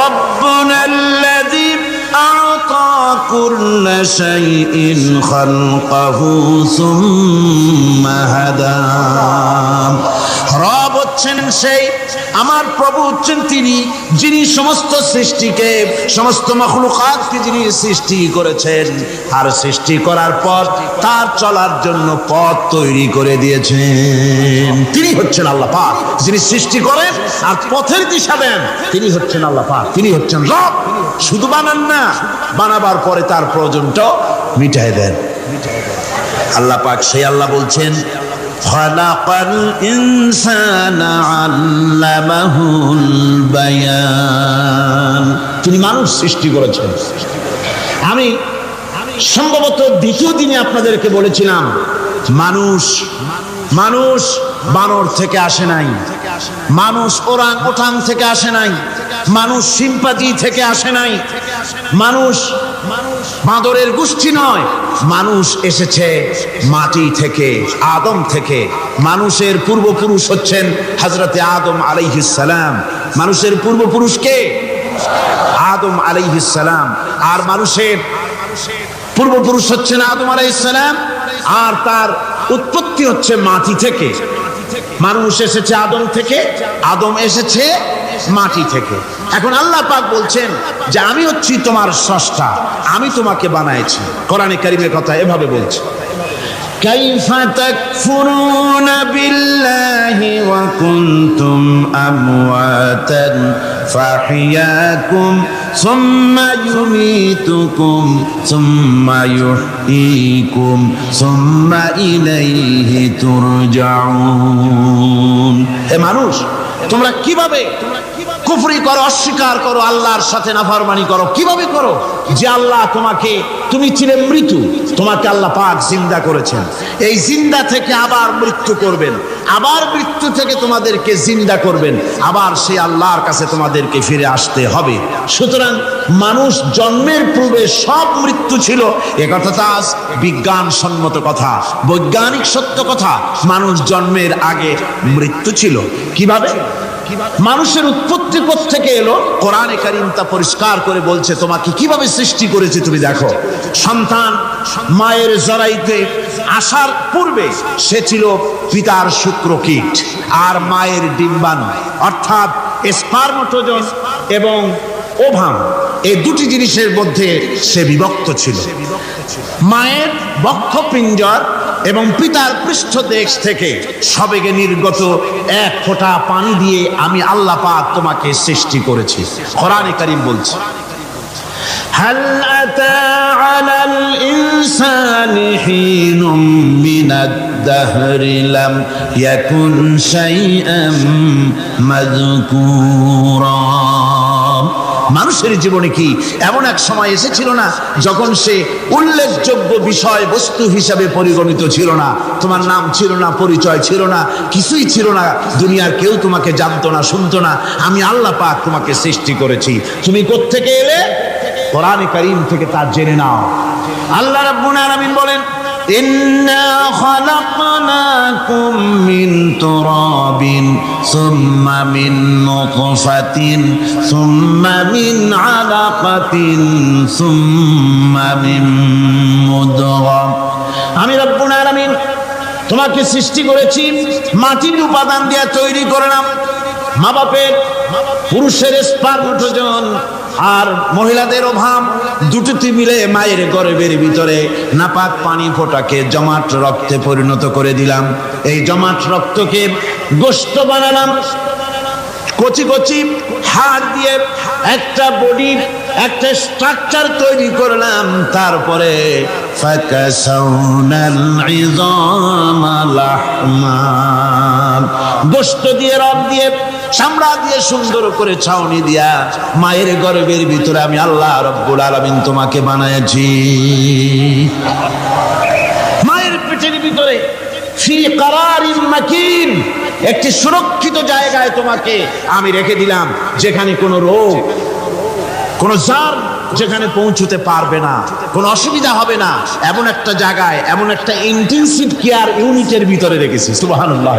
রব্বুনাল্লাযী আ'তা কুল্লা শাইইন খালকাহু সুম্মা হাদা। রব হচ্ছেন সেই, আমার প্রভু হচ্ছেন তিনি, যিনি সমস্ত সৃষ্টিকে, সমস্ত মাখলুকাতকে যিনি সৃষ্টি করেছেন, আর সৃষ্টি করার পর তার চলার জন্য পথ তৈরি করে দিয়েছেন। তিনি হচ্ছেন আল্লাহ পাক, যিনি সৃষ্টি করেন আর পথের দিশা দেন। তিনি হচ্ছেন আল্লাহ পাক, তিনি হচ্ছেন রব। শুধু বানান না, বানাবার পরে তার প্রয়োজনটাও মিটাই দেন। আল্লাহ পাক সেই আল্লাহ বলছেন, খালাকাল ইনসানা আল্লামাহুল বায়ান। তিনি মানুষ সৃষ্টি করেছেন। আমি সম্ভবত দ্বিতীয় দিনে আপনাদেরকে বলেছিলাম, মানুষ বানর থেকে আসে নাই, মানুষ ওরাং ওঠাং থেকে আসে নাই, মানুষ সিম্পাজি থেকে আসে নাই, মানুষ বাঁদরের গোষ্ঠী নয়, মানুষ এসেছে মাটি থেকে, আদম থেকে। মানুষের পূর্বপুরুষ হচ্ছেন হযরতে আদম আলাইহিস সালাম। মানুষের পূর্বপুরুষ কে? আদম আলাইহিস সালাম। আর মানুষের পূর্বপুরুষ হচ্ছেন আদম আলাইহিস সালাম, আর তার উৎপত্তি হচ্ছে মাটি থেকে। মানুষ এসেছে আদম থেকে, আদম এসেছে মাটি থেকে। এখন আল্লাহ পাক বলছেন যে আমি হচ্ছি তোমার স্রষ্টা, আমি তোমাকে বানাইছি। কোরআনে কারীমের কথা এভাবে বলছে, কাইফা তাকফুরুনা বিল্লাহি ওয়া কুনতুম আমওয়াতান ফাহিয়াকুম সুম্মা ইউমীতুকুম সুম্মা ইউহয়ীকুম সুম্মা ইলাইহি তুরজাউন। হে মানুষ, তোমরা কিভাবে কুফরি করো, অস্বীকার করো, আল্লাহর সাথে নাফরমানি করো? কিভাবে করো? যে আল্লাহ তুমি ছিলে মৃত্যু, তোমাকে আল্লাহ পাক জিন্দা করেছেন। এই জিন্দা থেকে আবার মৃত্যু করবেন, আবার মৃত্যু থেকে তোমাদেরকে জিন্দা করবেন, আবার সেই আল্লাহর কাছে তোমাদেরকে ফিরে আসতে হবে। সুতরাং মানুষ জন্মের পূর্বে সব মৃত্যু ছিল, এ কথা তো আজ বিজ্ঞানসম্মত কথা, বৈজ্ঞানিক সত্য কথা। মানুষ জন্মের আগে মৃত্যু ছিল। কিভাবে? মানুষের উৎপত্তি থেকে এলো, কোরআনে কারীম তা পরিষ্কার করে বলছে। তোমাকে কিভাবে সৃষ্টি করেছে তুমি দেখো। সন্তান মায়ের জরায়ুতে আসার পূর্বে সে ছিল পিতার শুক্রকীট আর মায়ের ডিম্বাণু, অর্থাৎ স্পার্মটোজন এবং ওভাম, এই দুটি জিনিসের মধ্যে সে বিভক্ত ছিল। মায়ের বক্ষপিঞ্জর এবং পিতার পৃষ্ঠদেশ থেকে সবেগে নির্গত এক ফোঁটা পানি দিয়ে আমি আল্লাহ পাক তোমাকে সৃষ্টি করেছি। কোরআনে কারীম বলছে, হাল আতা আলাল ইনসানি হিনুম মিনাদ দাহরি লাম ইয়াকুন শাইআম মাযকুরা। মানুষের জীবনে কি এমন এক সময় এসেছিল না যখন সে উল্লেখযোগ্য বিষয় বস্তু হিসাবে পরিগণিত ছিল না? তোমার নাম ছিল না, পরিচয় ছিল না, কিছুই ছিল না, দুনিয়ার কেউ তোমাকে জানতো না, শুনতো না। আমি আল্লাহ পাক তোমাকে সৃষ্টি করেছি। তুমি কোত্থেকে এলে? কোরআনে কারীম থেকে তা জেনে নাও। আল্লাহ রাব্বুল আলামিন বলেন, ইন্না খালাকনাকুম মিন তুরাবিন সুম্মা মিন নুতফাতিন সুম্মা মিন আলাকাতিন সুম্মা মিন মুদগা। আমি রব্বুল আলামিন তোমাকে সৃষ্টি করেছি, মাটির উপাদান দিয়ে তৈরি করলাম। মা বাপের, পুরুষের স্পার্মটোজন আর মহিলাদের ওভাম দুটোতে মিলে মায়ের গর্ভের ভিতরে নাপাক পানি ফোঁটাকে জমাট রক্তে পরিণত করে দিলাম। এই জমাট রক্তকে গোশত বানালাম, কচি কচি হাড় দিয়ে একটা বডি, একটা স্ট্রাকচার তৈরি করলাম। তারপরে ফাকাসাউনাল ইযামা লাহমা, গোশত দিয়ে, রব দিয়ে, চামড়া দিয়ে সুন্দর করে ছাউনি দিয়া মায়ের গর্ভের ভিতরে আমি আল্লাহ রব্বুল আলামিন তোমাকে বানাইছি। মায়ের পেটের ভিতরে ফি কারারিন মাকিন, একটি সুরক্ষিত জায়গায় তোমাকে আমি রেখে দিলাম, যেখানে কোনো রোগ, কোনো জার যেখানে পৌঁছতে পারবে না, কোনো অসুবিধা হবে না। এমন একটা জায়গায়, এমন একটা ইন্টেনসিভ কেয়ার ইউনিটের ভিতরে রেখেছি। সুবহানাল্লাহ,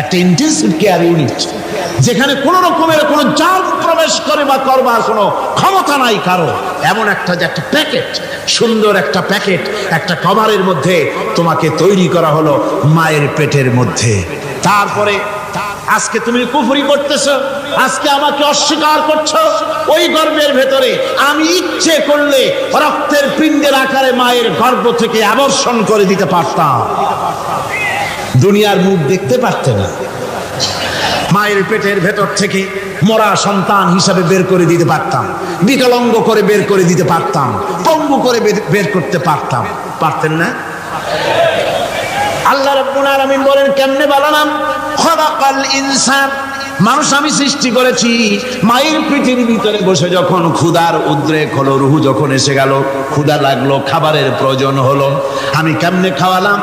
একটা ইন্টেনসিভ কেয়ার ইউনিট। যেখানে কোনো রকমের কোনো জাল প্রবেশ করে বা করবার কোনো ক্ষমতা নাই কারো, এমন একটা যে একটা প্যাকেট, সুন্দর একটা প্যাকেট, একটা কভারের মধ্যে তোমাকে তৈরি করা হলো মায়ের পেটের মধ্যে। তারপরে আজকে তুমি কুফরি করতেছো, আজকে আমাকে অস্বীকার করছো। ওই গর্ভের ভেতরে আমি ইচ্ছে করলে রক্তের পিণ্ডের আকারে মায়ের গর্ভ থেকে আবর্ষণ করে দিতে পারতাম, দুনিয়ার মুখ দেখতে পারতে না। মায়ের পেটের ভেতর থেকে মরা সন্তান হিসাবে বের করে দিতে পারতাম, বিকলাঙ্গ করে বের করে দিতে পারতাম, পঙ্গু করে বের করতে পারতাম, পারতেন না? আল্লাহ রাব্বুল আলামিন বলেন কেমনে বানালাম? খলাকাল ইনসান, মানুষ আমি সৃষ্টি করেছি মায়ের পেটের ভিতরে বসে। যখন ক্ষুধার উদ্রেক হলো, রুহু যখন এসে গেল, ক্ষুধা লাগলো, খাবারের প্রয়োজন হলো, আমি কেমনে খাওয়ালাম?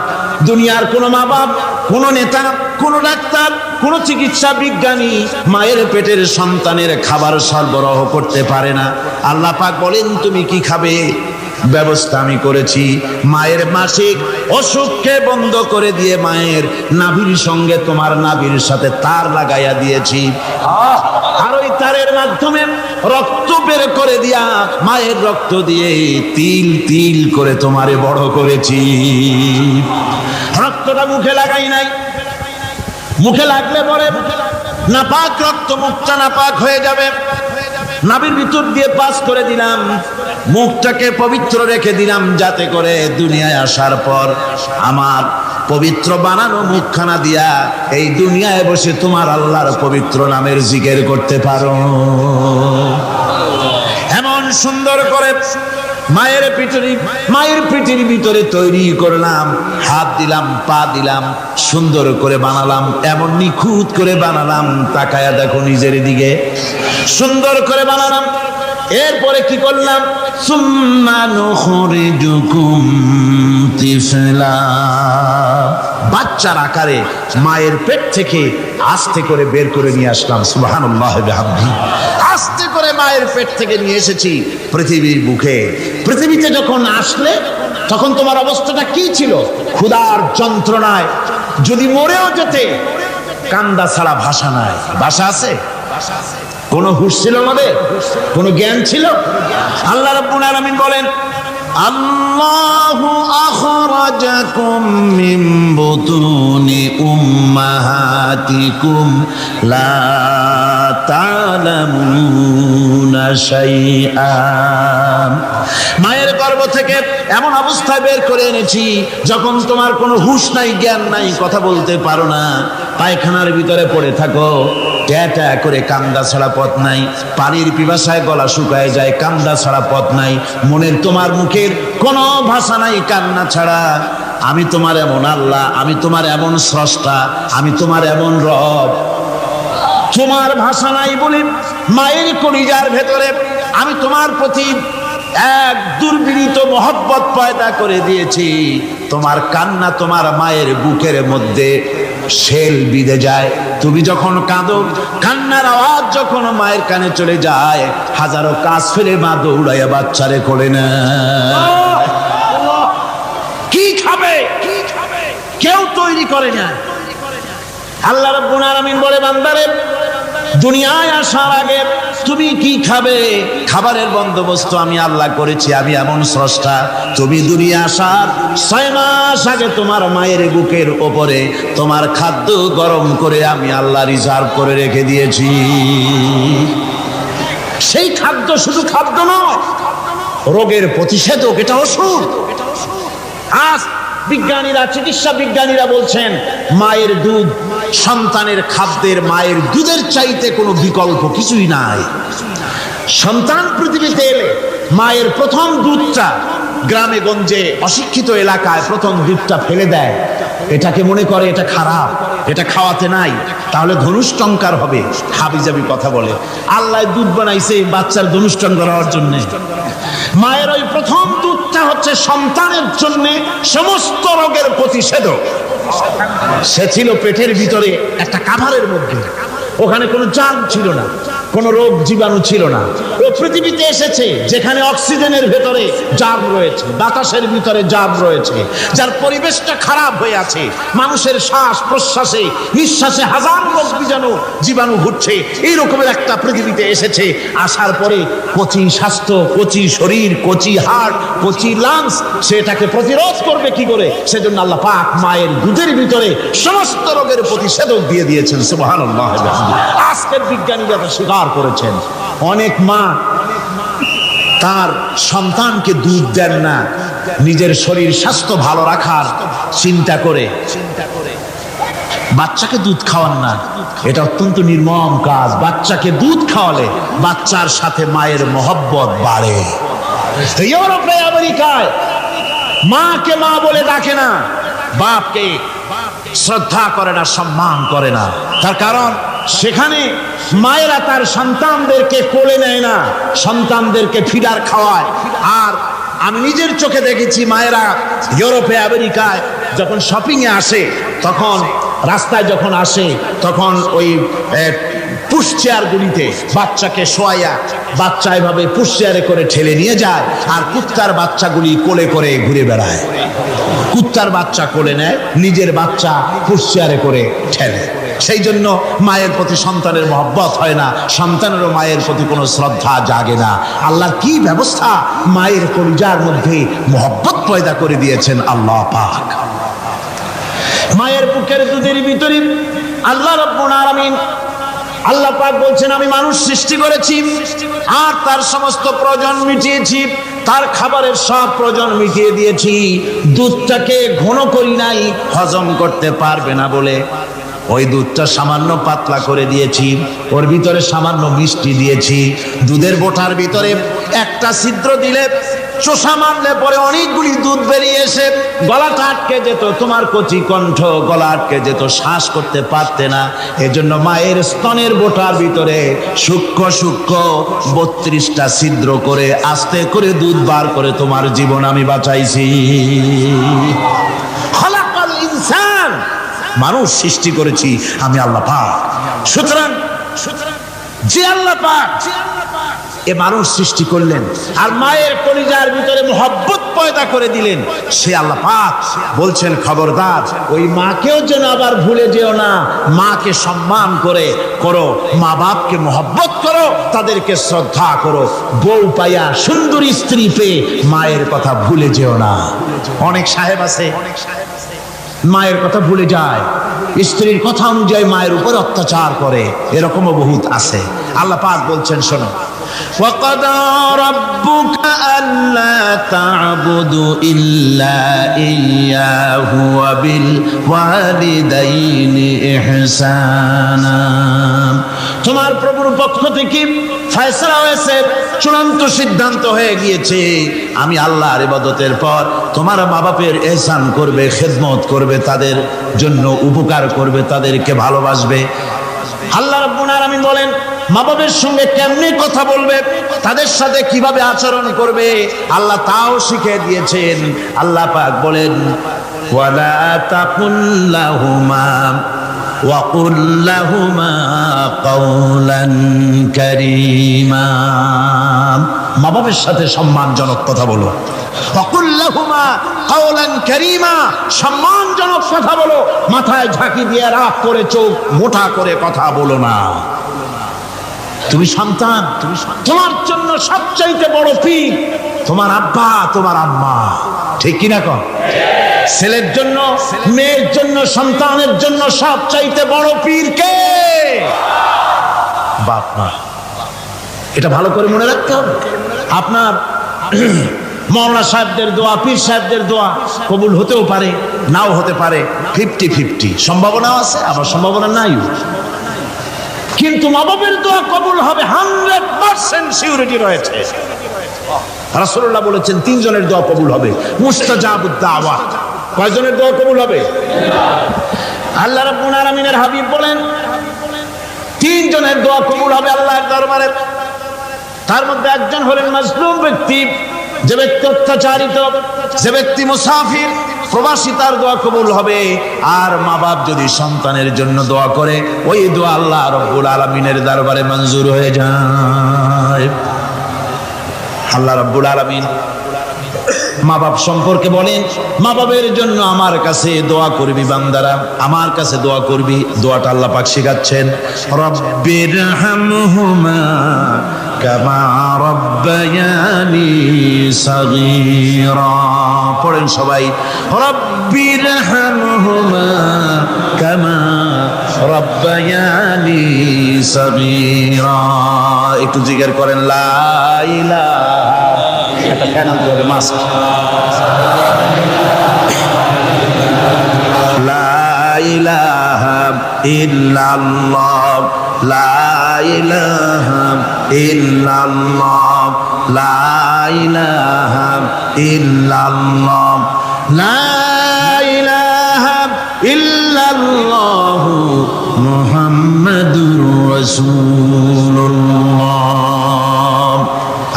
দুনিয়ার কোনো মা বাপ, কোনো নেতা, কোনো ডাক্তার, কোনো চিকিৎসা বিজ্ঞানী মায়ের পেটের সন্তানের খাবার সরবরাহ করতে পারে না। আল্লাহ পাক বলেন তুমি কি খাবে? ব্যবস্থা আমি করেছি। মায়ের মাসিক অসুখকে বন্ধ করে দিয়ে মায়ের নাভির সঙ্গে তোমার নাভির সাথে তার লাগাইয়া দিয়েছি, আর ওই তারের মাধ্যমে রক্ত বের করে দিয়া মায়ের রক্ত দিয়ে তিল তিল করে তোমারে বড় করেছি। রক্তটা মুখে লাগাই নাই, মুখে লাগলে পরে নাপাক রক্ত মুখটা নাপাক হয়ে যাবে। নাভির ভিতর দিয়ে পাস করে দিলাম, মুখটাকে পবিত্র রেখে দিলাম, যাতে করে দুনিয়ায় আসার পর আমার পবিত্র বানানো মুখখানা দিয়া এই দুনিয়ায় বসে তোমার আল্লাহর পবিত্র নামের জিকির করতে পারো। এমন সুন্দর করে মায়ের পিঠের ভিতরে তৈরি করলাম, হাত দিলাম, পা দিলাম, সুন্দর করে বানালাম, এমন নিখুঁত করে বানালাম, তাকায়া দেখো নিজের দিকে, সুন্দর করে বানালাম। এরপরে কি করলাম? সুম্মা নুখরিজুকুম তিফলা, বাচ্চার আকারে মায়ের পেট থেকে আস্তে করে বের করে নিয়ে আসলাম। সুবহানাল্লাহি ওয়া বিহামদিহি, আস্তে করে মায়ের পেট থেকে নিয়ে এসেছি পৃথিবীর বুকে। পৃথিবীতে যখন আসলে তখন তোমার অবস্থাটা কি ছিল? ক্ষুধার যন্ত্রণায় যদি মরেও যেতে, কান্দা ছাড়া ভাষা নাই। ভাষা আছে? কোন হুঁশ ছিল আমাদের? কোন জ্ঞান ছিল? আল্লাহ রাব্বুল আলামিন বলেন আল্লাহু আখরাজাকুম মিন বুতুনি উম্মাহাতিকুম লা তা'লামুনা শাইআ, মায়ের গর্ভ থেকে এমন অবস্থায় বের করে এনেছি যখন তোমার কোনো হুঁশ নাই, জ্ঞান নাই, কথা বলতে পারো না, পায়খানার ভিতরে পড়ে থাকো, ট্যাটা করে কান্দা ছাড়া পথ নাই, পানির পিপাসায় গলা শুকায় যায়, কান্দা ছাড়া পথ নাই, মনের তোমার মুখের কোনো ভাষা নাই কান্না ছাড়া। আমি তোমার এমন আল্লাহ, আমি তোমার এমন স্রষ্টা, আমি তোমার এমন রব, তোমার ভাষা নাই বলে মায়ের কলিজার ভেতরে আমি তোমার প্রতি এক দুর্বিনীত মহব্বত পয়দা করে দিয়েছি। তোমার কান্না তোমার মায়ের বুকের মধ্যে শেল বিঁধে যায়। তুমি যখন কাঁদো, কান্নার আওয়াজ যখন মায়ের কানে চলে যায়, হাজারো কাজ ফেলে মা দৌড়াইয়া বাচ্চারে কোলে নেয়। কি খাবে? কেউ তৈরি করে না। আল্লাহ রাব্বুল আলামিন বলে বান্দারে, দুনিয়ায় আসার আগে তুমি কি খাবে? খাবারের বন্দোবস্ত আমি আল্লাহ করেছি, আমি এমন স্রষ্টা। তুমি দুনিয়া আসার 6 মাস আগে তোমার মায়ের বুকের ওপরে তোমার খাদ্য গরম করে আমি আল্লাহ রিজার্ভ করে রেখে দিয়েছি। সেই খাদ্য শুধু খাদ্য নয়, রোগের প্রতিষেধক, এটা ওষুধ। আজ বিজ্ঞানীরা, চিকিৎসা বিজ্ঞানীরা বলছেন মায়ের দুধ সন্তানের খাদ্যের, মায়ের দুধের চাইতে কোনো বিকল্প কিছুই নাই। সন্তান পৃথিবীতে এলে মায়ের প্রথম দুধটা, গ্রামে গঞ্জে অশিক্ষিত এলাকায় প্রথম দুধটা ফেলে দেয়, এটাকে মনে করে এটা খারাপ, এটা খাওয়াতে নাই, তাহলে ধনুষ্টঙ্কার হবে, হাবিজাবি কথা বলে। আল্লাহ দুধ বানাইছে বাচ্চার ধনুষ্টঙ্কার হওয়ার জন্য। মায়ের ওই প্রথম দুধটা হচ্ছে সন্তানের জন্য সমস্ত রোগের প্রতিষেধক। সে ছিল পেটের ভিতরে একটা কাভারের মধ্যে, ওখানে কোনো জার্ম ছিল না, কোনো রোগ জীবাণু ছিল না। ও পৃথিবীতে এসেছে যেখানে অক্সিজেনের ভেতরে জাম রয়েছে, বাতাসের ভিতরে জাম রয়েছে, যার পরিবেশটা খারাপ হয়ে আছে, মানুষের শ্বাস প্রশ্বাসে নিঃশ্বাসে হাজার রোগ জীবাণু ঘুরছে, এই রকমের একটা পৃথিবীতে এসেছে। আসার পরে কচি স্বাস্থ্য, কচি শরীর, কচি হার্ট, কচি লাংস, সেটাকে প্রতিরোধ করবে কি করে? সেজন্য আল্লাহ পাক মায়ের দুধের ভিতরে সমস্ত রোগের প্রতিষেধক দিয়ে দিয়েছেন। সুবহানাল্লাহ। আজকের বিজ্ঞানীরা তা স্বীকার করেছেন। অনেক মা তার সন্তানকে দুধ দেন না নিজের শরীর স্বাস্থ্য ভালো রাখার চিন্তা করে, বাচ্চাকে দুধ খাওয়ান না। এটা অত্যন্ত নির্মম কাজ। বাচ্চাকে দুধ খাওয়ালে বাচ্চার সাথে মায়ের মহব্বত বাড়ে। ইউরোপে, আমেরিকায় মাকে মা বলে ডাকে না, বাপকে শ্রদ্ধা করে না, সম্মান করে না। তার কারণ সেখানে মায়েরা তার সন্তানদেরকে কোলে নেয় না, সন্তানদেরকে ফিডার খাওয়ায়। আর আমি নিজের চোখে দেখেছি মায়েরা ইউরোপে, আমেরিকায় যখন শপিং এ আসে, তখন রাস্তায় যখন আসে, তখন ওই পুশ চেয়ার গুলিতে বাচ্চাকে শোয়াইয়া বাচ্চা এভাবে পুশ চেয়ারে করে ঠেলে নিয়ে যায়, আর কুত্তার বাচ্চাগুলি কোলে করে ঘুরে বেড়ায়। কুত্তার বাচ্চা কোলে নেয়, নিজের বাচ্চা পুশ চেয়ারে করে ঠেলে। সেই জন্য মায়ের প্রতি সন্তানের মহব্বত হয় না, সন্তানেরও মায়ের প্রতি কোনো শ্রদ্ধা জাগে না। আল্লাহর কি ব্যবস্থা! মায়ের কলিজার মধ্যে মহব্বত পয়দা করে দিয়েছেন আল্লাহ পাক। মায়ের বুকের দুধের ভিতরে আল্লাহ রাব্বুল আলামিন, আল্লাহ পাক বলছেন, আমি মানুষ সৃষ্টি করেছি আর তার সমস্ত প্রয়োজন মিটিয়েছি, তার খাবারের সব প্রয়োজন মিটিয়ে দিয়েছি। দুধটাকে ঘন করি নাই, হজম করতে পারবে না বলে ওই দুধটা সামান্য পাতলা করে দিয়েছি, ওর ভিতরে সামান্য মিষ্টি দিয়েছি। দুধের বোটার ভিতরে একটা ছিদ্র দিলে, চোষা মারলে পরে অনেকগুলি দুধ বেরিয়ে এসে গলাটা আটকে যেত, তোমার কচি কণ্ঠ গলা আটকে যেত, শ্বাস করতে পারতে না। এজন্য মায়ের স্তনের বোটার ভিতরে সূক্ষ্ম সূক্ষ্ম 32টা ছিদ্র করে আস্তে করে দুধ বার করে তোমার জীবন আমি বাঁচাইছি। খলাকাল ইনসান, মানুষ সৃষ্টি করেছি আমি আল্লাহ পাক। সুতরাং যে আল্লাহ পাক এ মানুষ সৃষ্টি করলেন আর মায়ের কলিজার ভিতরে মহব্বত পয়দা করে দিলেন, সে আল্লাহ পাক বলছেন, খবরদার ওই মাকেও যেন আবার ভুলে যেও না। মাকে সম্মান করে করো, মা বাপকে মহব্বত করো, তাদেরকে শ্রদ্ধা করো। বউ পাইয়া, সুন্দরী স্ত্রী পেয়ে মায়ের কথা ভুলে যেও না। অনেক সাহেব আছে মায়ের কথা ভুলে যায়, স্ত্রীর কথা অনুযায়ী মায়ের উপর অত্যাচার করে, এরকমও বহুত আছে। আল্লাহ পাক বলছেন, শোনো, وَقَضَى رَبُّكَ أَلَّا تَعْبُدُوا إِلَّا إِيَّاهُ وَبِالْوَالِدَيْنِ إِحْسَانًا। তোমার প্রভুর পক্ষ থেকে ফয়সালা হয়েছে, চূড়ান্ত সিদ্ধান্ত হয়ে গিয়েছে, আমি আল্লাহর ইবাদতের পর তোমার মা বাপের ইহসান করবে, খেদমত করবে, তাদের জন্য উপকার করবে, তাদেরকে ভালোবাসবে। আল্লাহ রাব্বুল আলামিন বলেন, মা বাবার সঙ্গে কেমনে কথা বলবে, তাদের সাথে কিভাবে আচরণ করবে, আল্লাহ তাও শিখিয়ে দিয়েছেন। আল্লাহ পাক বলেন, ওয়ালা তাকুল লাহুমা ওয়া কুল লাহুমা কাওলান কারীমা। মা বাবার সাথে সম্মানজনক কথা বলো। ওয়া কুল লাহুমা কাওলান কারীমা, সম্মানজনক কথা বলো। মাথায় ঝাঁকি দিয়ে রাগ করে চোখ মোটা করে কথা বলো না। তুমি সন্তান, তোমার জন্য সবচাইতে বড় পীর তোমার আব্বা, তোমার আম্মা, ঠিক কিনা কন? ছেলের জন্য, মেয়ের জন্য, সন্তানের জন্য সবচাইতে বড় পীর কে? বাপ মা। এটা ভালো করে মনে রাখতে হবে। আপনার মৌলানা সাহেবদের দোয়া, পীর সাহেবদের দোয়া কবুল হতেও পারে, নাও হতে পারে, 50-50 সম্ভাবনাও আছে, আবার সম্ভাবনা নাই। কিন্তু মা বাবার দোয়া কবুল হবে 100% সিউরিটি রয়েছে। রাসূলুল্লাহ বলেছেন 3 জনের দোয়া কবুল হবে, মুস্তাজাবুদ দাওয়া। কয়জনের দোয়া কবুল হবে? আল্লাহ রাব্বুল আলামিনের হাবিব বলেন 3 জনের দোয়া কবুল হবে আল্লাহর দরবারে। তার মধ্যে একজন হলেন মাজলুম ব্যক্তি, যে ব্যক্তি অত্যাচারিত, যে ব্যক্তি মুসাফির, প্রবাসী তার দোয়া কবুল হবে। আর মা বাপ যদি সন্তানের জন্য দোয়া করে, ওই দোয়া আল্লাহ রব্বুল আলামিনের দরবারে মঞ্জুর হয়ে যায়। আল্লাহ রব্বুল আলামিন মা বাপ সম্পর্কে বলেন, মা বাবের জন্য আমার কাছে দোয়া করবি বান্দারা, আমার কাছে দোয়া করবি। দোয়াটা আল্লাহ পাক শিখাচ্ছেন, রব্বিরহামহুমা কামা রব্বায়ানি সাগীরা। পড়েন সবাই, রব্বিরহামহুমা কামা রব্বায়ানি সাগীরা। একটু জিকির করেন, লা ইলাহা, একটা ফ্যান আনতে হবে, মাস্ক। লা ইলাহা ইল্লাল্লাহ, লা ইলাহা ইল্লাল্লাহ, লা ইলাহা ইল্লাল্লাহ, লা ইলাহা ইল্লাল্লাহ মুহাম্মাদুর রাসূলুল্লাহ।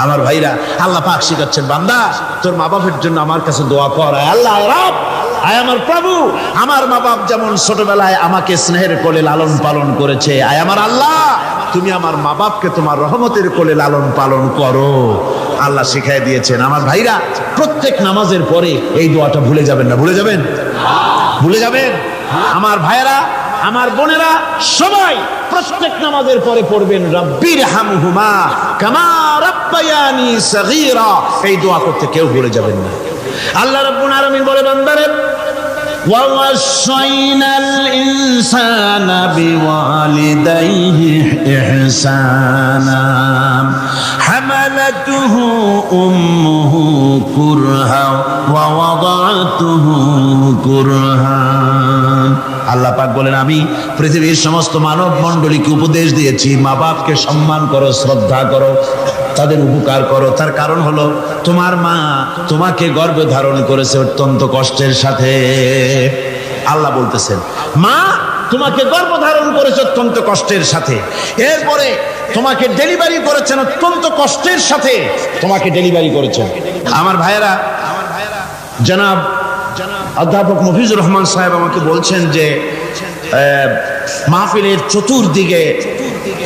আমার ভাইরা, আল্লাহ পাক শিখাচ্ছেন, বান্দা তোর মা বাপের জন্য আমার কাছে দোয়া কর। আল্লাহ রব, আয় আমার প্রভু, আমার মা বাপ যেমন ছোটবেলায় আমাকে স্নেহের কোলে লালন পালন করেছে, আয় আমার আল্লাহ তুমি আমার মা বাপকে তোমার রহমতের কোলে লালন পালন করো। আল্লাহ শিখাই দিয়েছেন। আমার ভাইরা, প্রত্যেক নামাজের পরে এই দোয়াটা ভুলে যাবেন না। ভুলে যাবেন? ভুলে যাবেন? আমার ভাইরা, আমার বোনেরা, সবাই প্রত্যেক নামাজের পরে পড়বেন, রব্বিরহামহুমা কামা রব্বায়ানি সাগীরা। এই দোয়া করতে কেউ ভুলে যাবেন না। আল্লাহ রাব্বুল আলামিন বলে, বান্দারে ওয়া ওয়াসাইনাল ইনসানা বিওয়ালিদাইহি ইহসানা হামালাতুহু উম্মুহু কুরহা ওয়া ওয়াদাতুহু কুরহা। আল্লাহ পাক বলেন, আমি পৃথিবীর সমস্ত মানব মণ্ডলীকে উপদেশ দিয়েছি, মা বাপকে সম্মান করো, শ্রদ্ধা করো, তাদের উপকার করো। তার কারণ হলো তোমার মা তোমাকে গর্ভে ধারণ করেছে অত্যন্ত কষ্টের সাথে। আল্লাহ বলতেছেন, মা তোমাকে গর্ভ ধারণ করেছে অত্যন্ত কষ্টের সাথে, এরপরে তোমাকে ডেলিভারি করেছেন অত্যন্ত কষ্টের সাথে, তোমাকে ডেলিভারি করেছেন। আমার ভাইয়েরা, জনাব অধ্যাপক মফিজুর রহমান সাহেব আমাকে বলছেন যে মাহফিলের চতুর্দিকে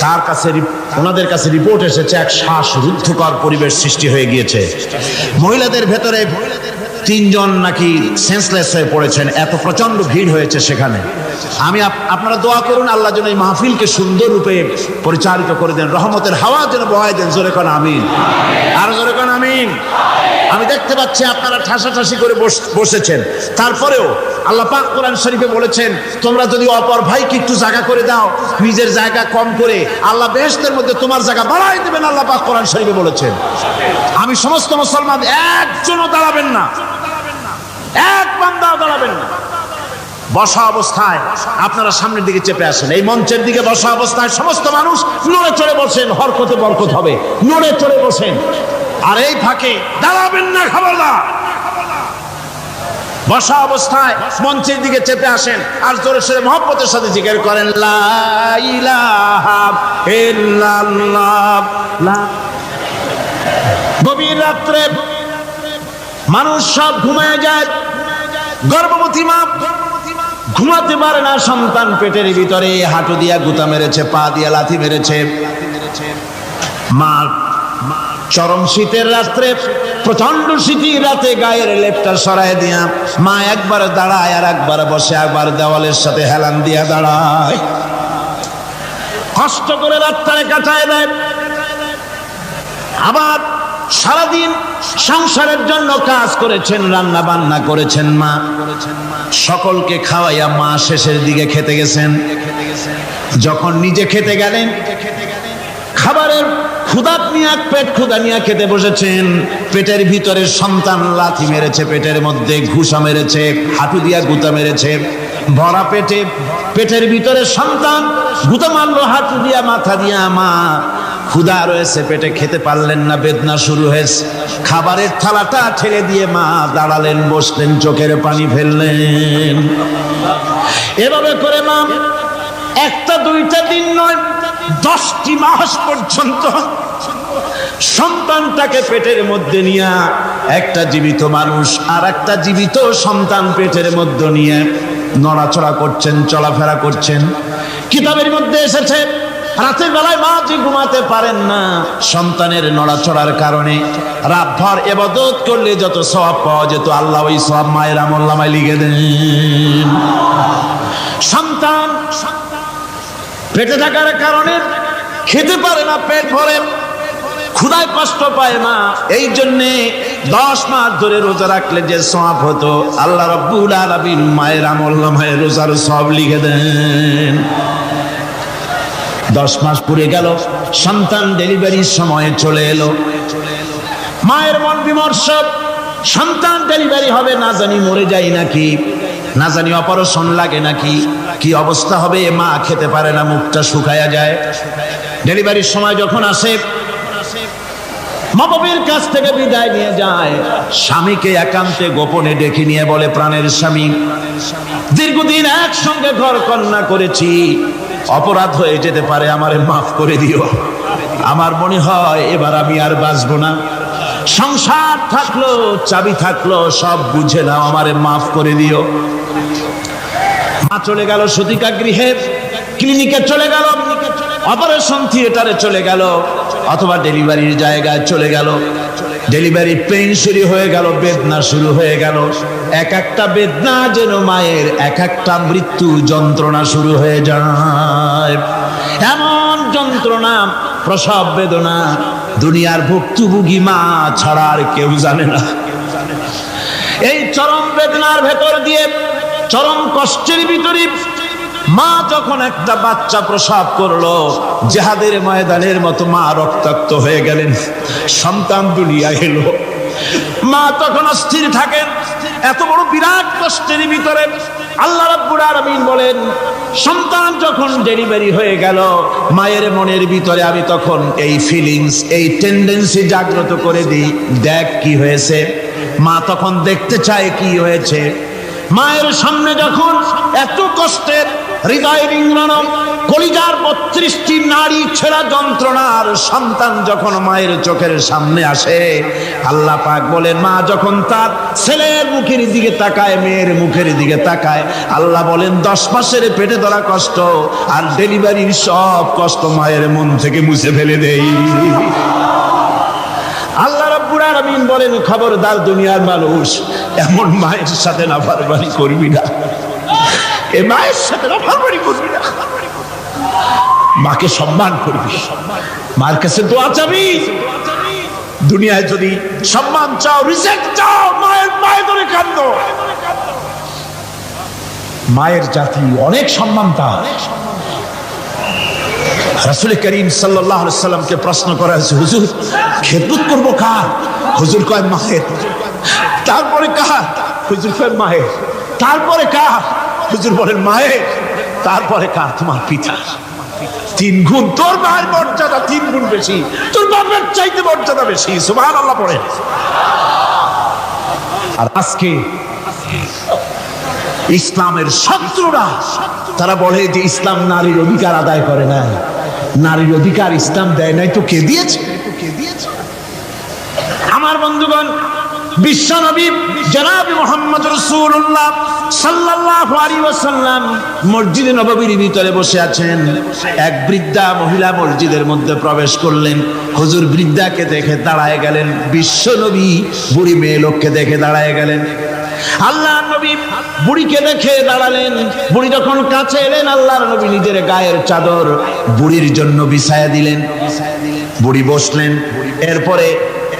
তার কাছে, ওনাদের কাছে রিপোর্ট এসেছে এক শ্বাসরুদ্ধকর পরিবেশ সৃষ্টি হয়ে গিয়েছে। মহিলাদের ভেতরে 3 জন নাকি সেন্সলেস হয়ে পড়েছেন, এত প্রচন্ড ভিড় হয়েছে সেখানে। আমি আপনারা দোয়া করুন, আল্লাহ যেন এই মাহফিলকে সুন্দর রূপে পরিচালিত করে দেন, রহমতের হাওয়া যেন বহায় দেন। জোরে কোন আমিন, আর জোরে কোন আমিন। আমি দেখতে পাচ্ছি আপনারা ঠাসাঠাসি করে বসেছেন, তারপরেও আল্লাহ পাক কোরআন শরীফে বলেছেন, তোমরা যদি অপর ভাইকে একটু জায়গা করে দাও, নিজের জায়গা কম করে, আল্লাহ বেহেশতের মধ্যে তোমার জায়গা বাড়াই দেবেন। আল্লাহ পাক কোরআন শরীফে বলেছেন। আমি সমস্ত মুসলমান, একজনও দাঁড়াবেন না, এক বান্দাও দাঁড়াবেন না। বসা অবস্থায় আপনারা সামনের দিকে চেপে আসেন, এই মঞ্চের দিকে বসা অবস্থায় সমস্ত মানুষ নড়ে চড়ে বসেন, হরকতে বরকত হবে, নড়ে চড়ে বসেন। আর এই ফাঁকে দাঁড়াবেন না, খবরদার। বসা অবস্থায় মঞ্চের দিকে চেপে আসেন, আর জোরে সোরে মহব্বতের সাথে জিকির করেন, লা ইলাহা ইল্লাল্লাহ। গভীর রাত্রে মানুষ সব ঘুমায় যায়, গর্ভবতী মা ঘুমাতে পারে না, সন্তান পেটের ভিতরে হাঁটু দিয়া গুতা মেরেছে, পা দিয়া লাথি মেরেছে। মা চরম শীতের রাত্রে, প্রচন্ড শীতের রাতে গায়ের লেপটা সরায় দিয়া মা একবার দাঁড়ায়, আর একবার বসে, একবার দেওয়ালের সাথে হেলান দিয়া দাঁড়ায়, কষ্ট করে রাতটারে কাটায় দেয়। আবার সারাদিন সংসারের জন্য কাজ করেছেন, রান্না বান্না করেছেন মা, সকলকে খাওয়াইয়া মা শেষের দিকে খেতে গেছেন। যখন নিজে খেতে গেলেন, খাবারের ক্ষুধা নিয়ে, পেট ক্ষুধা নিয়ে খেতে বসেছেন, পেটের ভিতরে সন্তান লাথি মেরেছে, পেটের মধ্যে ঘুষা মেরেছে, হাঁটু দিয়া গুতা মেরেছে, ভরা পেটে, পেটের ভিতরে সন্তান গুতা মারলো হাঁটু দিয়া, মাথা দিয়া। মা ক্ষুধা রয়েছে, পেটে খেতে পারলেন না, বেদনা শুরু হয়েছে। খাবারের থালাটা ঠেলে দিয়ে মা দাঁড়ালেন, বসলেন, চোখের পানি ফেললেন। এভাবে করে মা একটা দুইটা দিন নয়, 10টি মাস পর্যন্ত সন্তানটা সন্তানটাকে পেটের মধ্যে নিয়ে একটা জীবিত মানুষ আর একটা জীবিত সন্তান পেটের মধ্যে নিয়ে নড়াচড়া করছেন, চলাফেরা করছেন। কিতাবের মধ্যে এসেছে রাতের বেলায় মা যে ঘুমাতে পারেন না সন্তানের নড়াচড়ার কারণে, রাতভর ইবাদত করলে যত সওয়াব পাওয়া যেত আল্লাহ ওই সওয়াব মায়ের আমলনামায় লিখে দেন। সন্তান পেটে থাকার কারণে খেতে পারে না, পেট ভরে, ক্ষুধায় কষ্ট পায় মা, এই জন্যে 10 মাস ধরে রোজা রাখলে যে সওয়াব হতো আল্লাহ রাব্বুল আলামিন মায়ের আমলনামায় রোজার সওয়াব লিখে দেন। 10 মাস পুরে গেল, সন্তান ডেলিভারির সময় চলে এলো, মায়ের মন বিমর্ষ, সন্তান ডেলিভারি হবে না জানি মরে যায় নাকি, না জানি অপারেশন লাগে নাকি, কি অবস্থা হবে, মা খেতে পারে না, মুখটা শুকায়া যায়। ডেলিভারির সময় যখন আসে মা বাবার কাছ থেকে বিদায় নিয়ে যায়, স্বামীকে একান্তে গোপনে ডেকে নিয়ে বলে, প্রাণের স্বামী, দীর্ঘদিন একসঙ্গে ঘর কন্যা করেছি, অপরাধ হয়ে যেতে পারে, আমারে মাফ করে দিও, আমার মনে হয় এবার আমি আর বাঁচবো না, সংসার থাকলো চাবি থাকলো সব বুঝে নাও, আমারে মাফ করে দিও। মা চলে গেল সতিকা গৃহে, ক্লিনিকে চলে গেল, অপারেশন থিয়েটারে চলে গেল, অথবা ডেলিভারির জায়গায় চলে গেল। ডেলিভারি পেইন শুরু হয়ে গেল, বেদনা শুরু হয়ে গেল, এক একটা বেদনা যেন মায়ের এক একটা মৃত্যু যন্ত্রণা শুরু হয়ে যায়। এমন যন্ত্রণা, প্রসব বেদনা দুনিয়ার ভুক্তভোগী মা ছাড়া আর কেউ জানে না। এই চরম বেদনার ভেতর দিয়ে, চরম কষ্টের ভিতরে মা যখন একটা বাচ্চা প্রসব করলো, জিহাদের ময়দানের মতো মা রক্তাক্ত হয়ে গেলেন, সন্তান দুনিয়া এলো, মা তখন অস্থির থাকেন। এত বড় বিরাট কষ্টের ভিতরে আল্লাহ রাব্বুল আলামিন বলেন, সন্তান যখন ডেলিভারি হয়ে গেল, মায়ের মনের ভিতরে আমি তখন এই ফিলিংস, এই টেন্ডেন্সি জাগ্রত করে দিই, দেখ কি হয়েছে। মা তখন দেখতে চায় কি হয়েছে। মায়ের সামনে যখন এত কষ্টের, হৃদয় রিংড়ানো, কলিজার 32টি নাড়ি ছেঁড়া যন্ত্রণার সন্তান যখন মায়ের চোখের সামনে আসে, আল্লাহ পাক বলেন, মা যখন তার ছেলের মুখের দিকে তাকায়, মেয়ের মুখের দিকে তাকায়, আল্লাহ বলেন 10 মাসের পেটে ধরা কষ্ট আর ডেলিভারির সব কষ্ট মায়ের মন থেকে মুছে ফেলে দেই। আল্লাহ রাব্বুল আলামিন বলেন, খবরদার দুনিয়ার মানুষ, এমন মায়ের সাথে নাফরমানি করবি না, এ মায়ের সাথে নাফরমানি করবি না, মাকে সম্মান করবি, মার কাছে দোয়া চাবি। দুনিয়ায় যদি সম্মান চাও, রিজেক্ট চাও, মায়ের পায়ে ধরে কাঁদো। মায়ের জাতি অনেক সম্মান তার। রাসূল করিম সাল্লাল্লাহু আলাইহি সাল্লামকে প্রশ্ন করা হয়েছে, হুজুর খেদমত করবো কার? হুজুর কয় মায়ের। তারপরে কার? হুজুর কয় মায়ের। তারপরে কার? হুজুর বলেন মায়ের। তারপরে কার? তোমার পিতা। 3 গুণ, তোর মায়ের মর্যাদা 3 গুণ বেশি, তোর বাবার চাইতে মর্যাদা বেশি। সুবহানাল্লাহ পড়েন। আর আজকে ইসলামের শত্রুরা তারা বলে যে ইসলাম নারীর অধিকার আদায় করে না, নারীর অধিকার ইসলাম দেয় নাই তো কে দিয়েছে? আমার বন্ধুগণ, বিশ্বনবী জনাব মুহাম্মদ রাসূলুল্লাহ সাল্লাল্লাহু আলাইহি ওয়াসাল্লাম মসজিদে নববীর ভিতরে বসে আছেন। এক বৃদ্ধা মহিলা মসজিদের মধ্যে প্রবেশ করলেন। হুজুর বৃদ্ধাকে দেখে দাঁড়ায় গেলেন, বিশ্বনবী বুড়ি মেয়ে লোককে দেখে দাঁড়ায় গেলেন। আল্লাহর নবী বুড়িকে দেখে দাঁড়ালেন। বুড়ি যখন কাছে এলেন, আল্লাহর নবী নিজের গায়ের চাদর বুড়ির জন্য বিছায়া দিলেন। বুড়ি বসলেন। এরপরে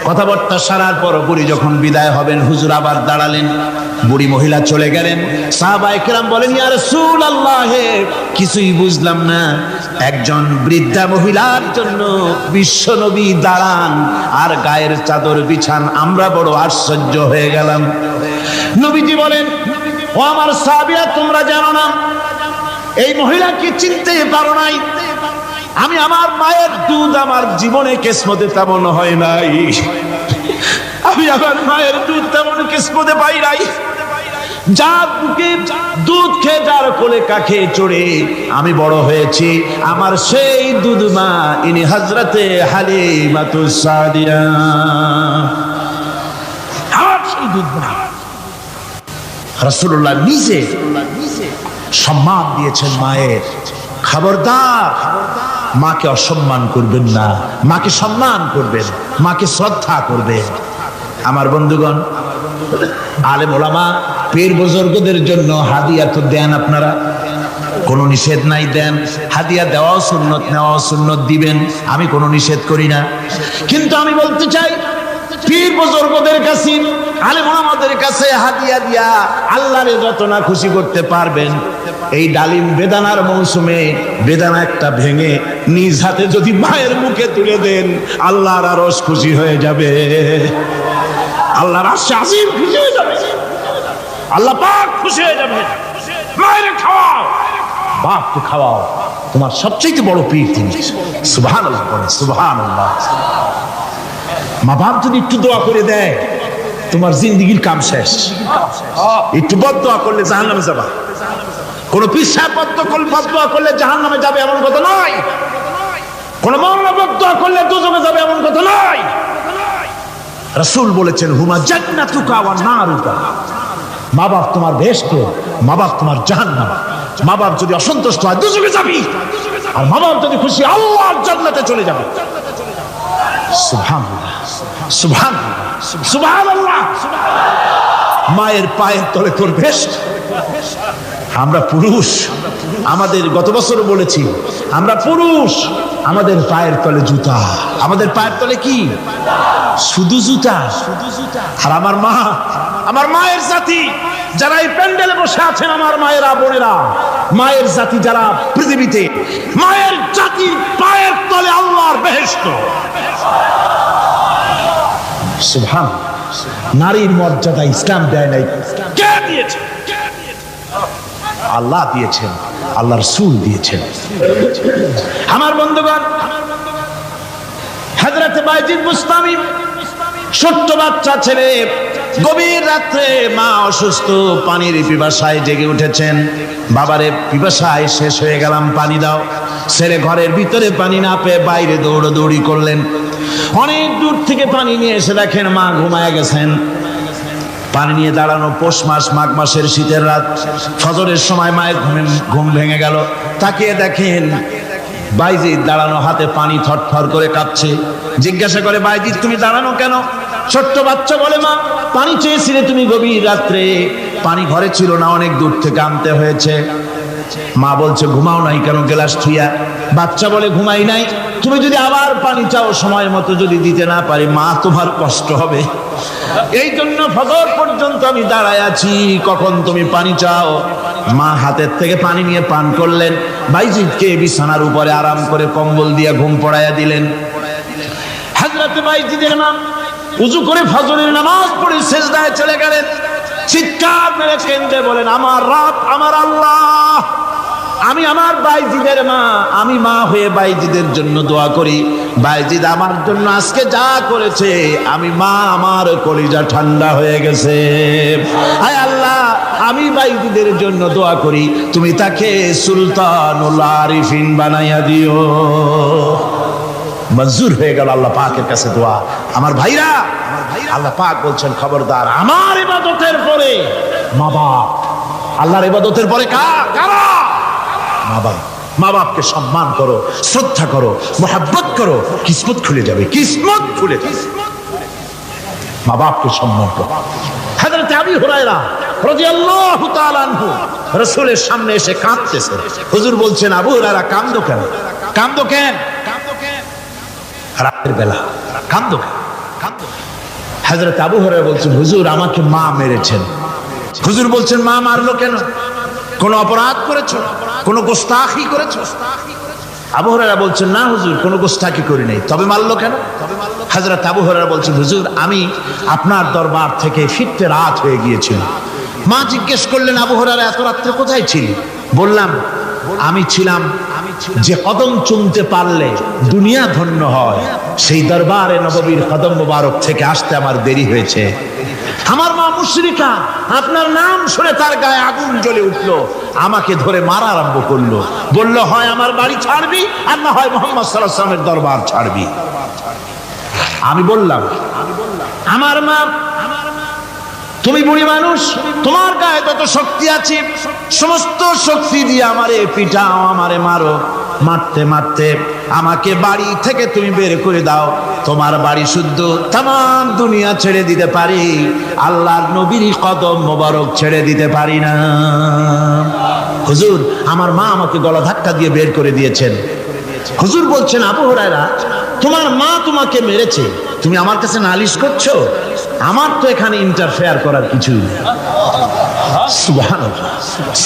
কথাবার্তা সারার পর বুড়ি যখন বিদায় হবেন, হুজুর আবার দাঁড়ালেন। বুড়ি মহিলা চলে গেলেন। সাহাবায়ে কেরাম বলেন, ইয়া রাসূলুল্লাহ, কিছুই বুঝলাম না, একজন বৃদ্ধা মহিলার জন্য বিশ্বনবী দাঁড়ান আর গায়ের চাদর বিছান, আমরা বড় আশ্চর্য হয়ে গেলাম। নবীজি বলেন, ও আমার সাহাবীরা, তোমরা জানো না, এই মহিলাকে চিনতে পারো নাই, আমি আমার মায়ের দুধ আমার জীবনে কিসমতে তেমন হয় নাই, আমি আমার মায়ের দুধ তেমন কিসমতে পাই নাই। যার বুকে দুধ খেয়ে যার কোলে কাখে চড়ে আমি বড় হয়েছি, আমার সেই দুধ মা ইনি হযরতে হালিমাতুস সাদিয়া। আর সেই দুধ মা রাসূলুল্লাহ নিজে সম্মান দিয়েছেন মায়ের। খবরদার মাকে অসম্মান করবেন না, মাকে সম্মান করবেন, মাকে শ্রদ্ধা করবেন। আমার বন্ধুগণ, আলেম ওলামা পীর বুজুর্গদের জন্য হাদিয়া তো দেন আপনারা, কোনো নিষেধ নাই, দেন। হাদিয়া দেওয়াও সুন্নত, নেওয়াও সুন্নত, দিবেন, আমি কোনো নিষেধ করি না। কিন্তু আমি বলতে চাই, পীর বুজুর্গদের কাছে, আলেম ওলামাদের কাছে হাদিয়া দিয়া আল্লাহরে যত না খুশি করতে পারবেন, এই ডালিম বেদানার মৌসুমে বেদানা একটা ভেঙে নিজ হাতে যদি মায়ের মুখে তুলে দেন, আল্লাহর আরশ খুশি হয়ে যাবে, আল্লাহর আরশে আজিম খুশি হয়ে যাবে, আল্লাহ পাক খুশি হয়ে যাবে। মায়ের খাওয়াও, বাপকে খাওয়াও, তোমার সবচেয়ে বড় পীর তিনি। সুবহানাল্লাহ, সুবহানাল্লাহ। মা বাপ যদি একটু দোয়া করে দেয়, তোমার জিন্দেগির কাম শেষ। একটু বদদোয়া করলে জাহান্নামে যাবা। কোন পীর সাহেব বদদোয়া করলে জাহান্নামে যাবে এমন কথা নয়, কোন মাওলানা বদদোয়া করলে দোজখে যাবে এমন কথা নয়। রাসূল বলেছেন, হুমা জান্নাতুকা ওয়া নারুকা। মা বাপ তোমার বেহেশত, মা বাপ তোমার জাহান্নাম। মা বাপ যদি অসন্তুষ্ট হয় দোজখে যাবি, আর মা বাপ যদি খুশি আল্লাহর জান্নাতে চলে যাবে। সুবহানাল্লাহ, সুবহানাল্লাহ, সুবহানাল্লাহ। মায়ের পায়ের তলে তোর বেহেশত। আমরা পুরুষ, আমাদের গত বছর বলেছি, আমরা পুরুষ, আমাদের পায়ের তলে জুতা, আমাদের পায়ের তলে কি? শুধু জুতা। আর আমার মা, আমার মায়ের জাতি যারা এই প্যান্ডেলে বসে আছেন, আমার মায়েরা, বোনেরা, মায়ের জাতি যারা পৃথিবীতে, মায়ের জাতির পায়ের তলে আল্লাহর বেহেশত। সুবহানাল্লাহ। নারীর মর্যাদা ইসলাম দেয় নাই, কে দিয়েছে? আল্লাহ দিয়েছেন, আল্লাহ রাসূল দিয়েছেন। আমার বন্ধুগণ, হযরত বাইজিদ বুস্তামি, ছোট্ট বাচ্চা ছেলে, গভীর রাত্রে মা অসুস্থ, পানির পিপাসায় জেগে উঠেছেন। বাবারে, পিপাসায় শেষ হয়ে গেলাম, পানি দাও। ছেলে ঘরের ভিতরে পানি না পেয়ে বাইরে দৌড়াদৌড়ি করলেন। অনেক দূর থেকে পানি নিয়ে এসে দেখেন মা ঘুমায় গেছেন। পানি নিয়ে দাঁড়ানো, পৌষ মাস, মাঘ মাসের শীতের রাত, ফজরের সময় মায়ের ঘুম ভেঙে গেল। তাকিয়ে দেখেন বাইজিদ দাঁড়ানো, হাতে পানি থরথর করে কাঁপছে। জিজ্ঞাসা করে, বাইজিদ তুমি দাঁড়ানো কেন? ছোট্ট বাচ্চা বলে, মা পানি চেয়েছিলে তুমি গভীর রাত্রে, পানি ঘরে ছিল না, অনেক দূর থেকে আনতে হয়েছে। মা বলছে, ঘুমাও নাই কেন গ্লাস থুইয়া? বাচ্চা বলে, ঘুমাই নাই, তুমি যদি আবার পানি চাও, সময় মতো যদি দিতে না পারি, মা তোমার কষ্ট হবে, এই জন্য ফজর পর্যন্ত আমি দাঁড়ায় আছি, কখন তুমি পানি চাও। মা হাতের থেকে পানি নিয়ে পান করলেন। বাইজিদকে বিছানার উপরে আরাম করে কম্বল দিয়ে ঘুম পড়াইয়া দিলেন। হযরত বাইজিদের মা উযু করে ফজরের নামাজ পড়ে সিজদায় চলে গেলেন। চিৎকার মেরে কেঁদে বলেন, আমার রব, আমার আল্লাহ, আমি আমার বাইজিদের মা, আমি মা হয়ে বাইজিদের জন্য দোয়া করি। বাইজিদ আমার জন্য আজকে যা করেছে, আমি মা, আমার কলিজা ঠান্ডা হয়ে গেছে। হায় আল্লাহ, আমি বাইজিদের জন্য দোয়া করি, তুমি তাকে সুলতানুল আরিফিন বানাইয়া দিও। মঞ্জুর হয়ে গেল আল্লাহ পাকের কাছে দোয়া। আমার ভাইরা, আল্লাহ পাক বলছেন, খবরদার, আমার ইবাদতের পরে মা বাপ, আল্লাহর ইবাদতের পরে কারা? মা বাপ। মা বাপকে সম্মান করো, শ্রদ্ধা করো, মোহাব্বত করো, কিসমত খুলে যাবে, কিসমত খুলে যাবে। মা বাপকে সম্মান করো। হযরত আবু হুরায়রা রাদিয়াল্লাহু তাআলা আনহু রাসূলের সামনে এসে কাঁদতেছে। হুজুর বলছেন, আবু হুরায়রা কাঁদো কেন? কাঁদো কেন? রাতের বেলা কাঁদো কেন? হযরত আবু হুরায়রা বলছেন, হুজুর আমাকে মা মেরেছেন। হুজুর বলছেন, মা মারলো কেন? কোন অপরাধ করেছো? কোন গোস্তাখি করেছো? আবু হুরায়রা বলছেন, না হুজুর, কোন গোস্তাখি করি নাই, তবে মারলো কেন? হযরত আবু হুরায়রা বলছেন, হুজুর আমি আপনার দরবার থেকে ফিরতে রাত হয়ে গিয়েছিল। মা জিজ্ঞেস করলেন, আবু হুরায়রা এত রাত্রে কোথায় ছিলি? বললাম, আমি ছিলাম যে কদম চুমতে পারলে দুনিয়া ধন্য হয়, সেই দরবারে নববীর কদম মোবারক থেকে আসতে আমার দেরি হয়েছে। আমার মা মুশরিকা, আপনার নাম শুনে তার গায়ে আগুন জ্বলে উঠলো, আমাকে ধরে মারা আরম্ভ করলো, বলল হয় আমার বাড়ি ছাড়বি আর না হয় মুহাম্মদ সাল্লাল্লাহু আলাইহি ওয়াসাল্লামের দরবার ছাড়বি। আমি বললাম আমার মা, তুমি বুড়ি মানুষ, তোমার গায়ে তত শক্তি আছে, সমস্ত শক্তি দিয়ে আমারে পিটাও, আমারে মারো, মারতে মারতে আমাকে বাড়ি থেকে তুমি বের করে দাও। তোমার বাড়ি শুদ্ধ তামাম দুনিয়া ছেড়ে দিতে পারি, আল্লাহর নবীর কদম মোবারক ছেড়ে দিতে পারি না। হুজুর, আমার মা আমাকে গলা ধাক্কা দিয়ে বের করে দিয়েছেন। হুজুর বলছেন, আবু হুরায়রা, তোমার মা তোমাকে মেরেছে, তুমি আমার কাছে নালিশ করছো? আমার তো এখানে ইন্টারফেয়ার করার কিছু নেই। সুবহানাল্লাহ,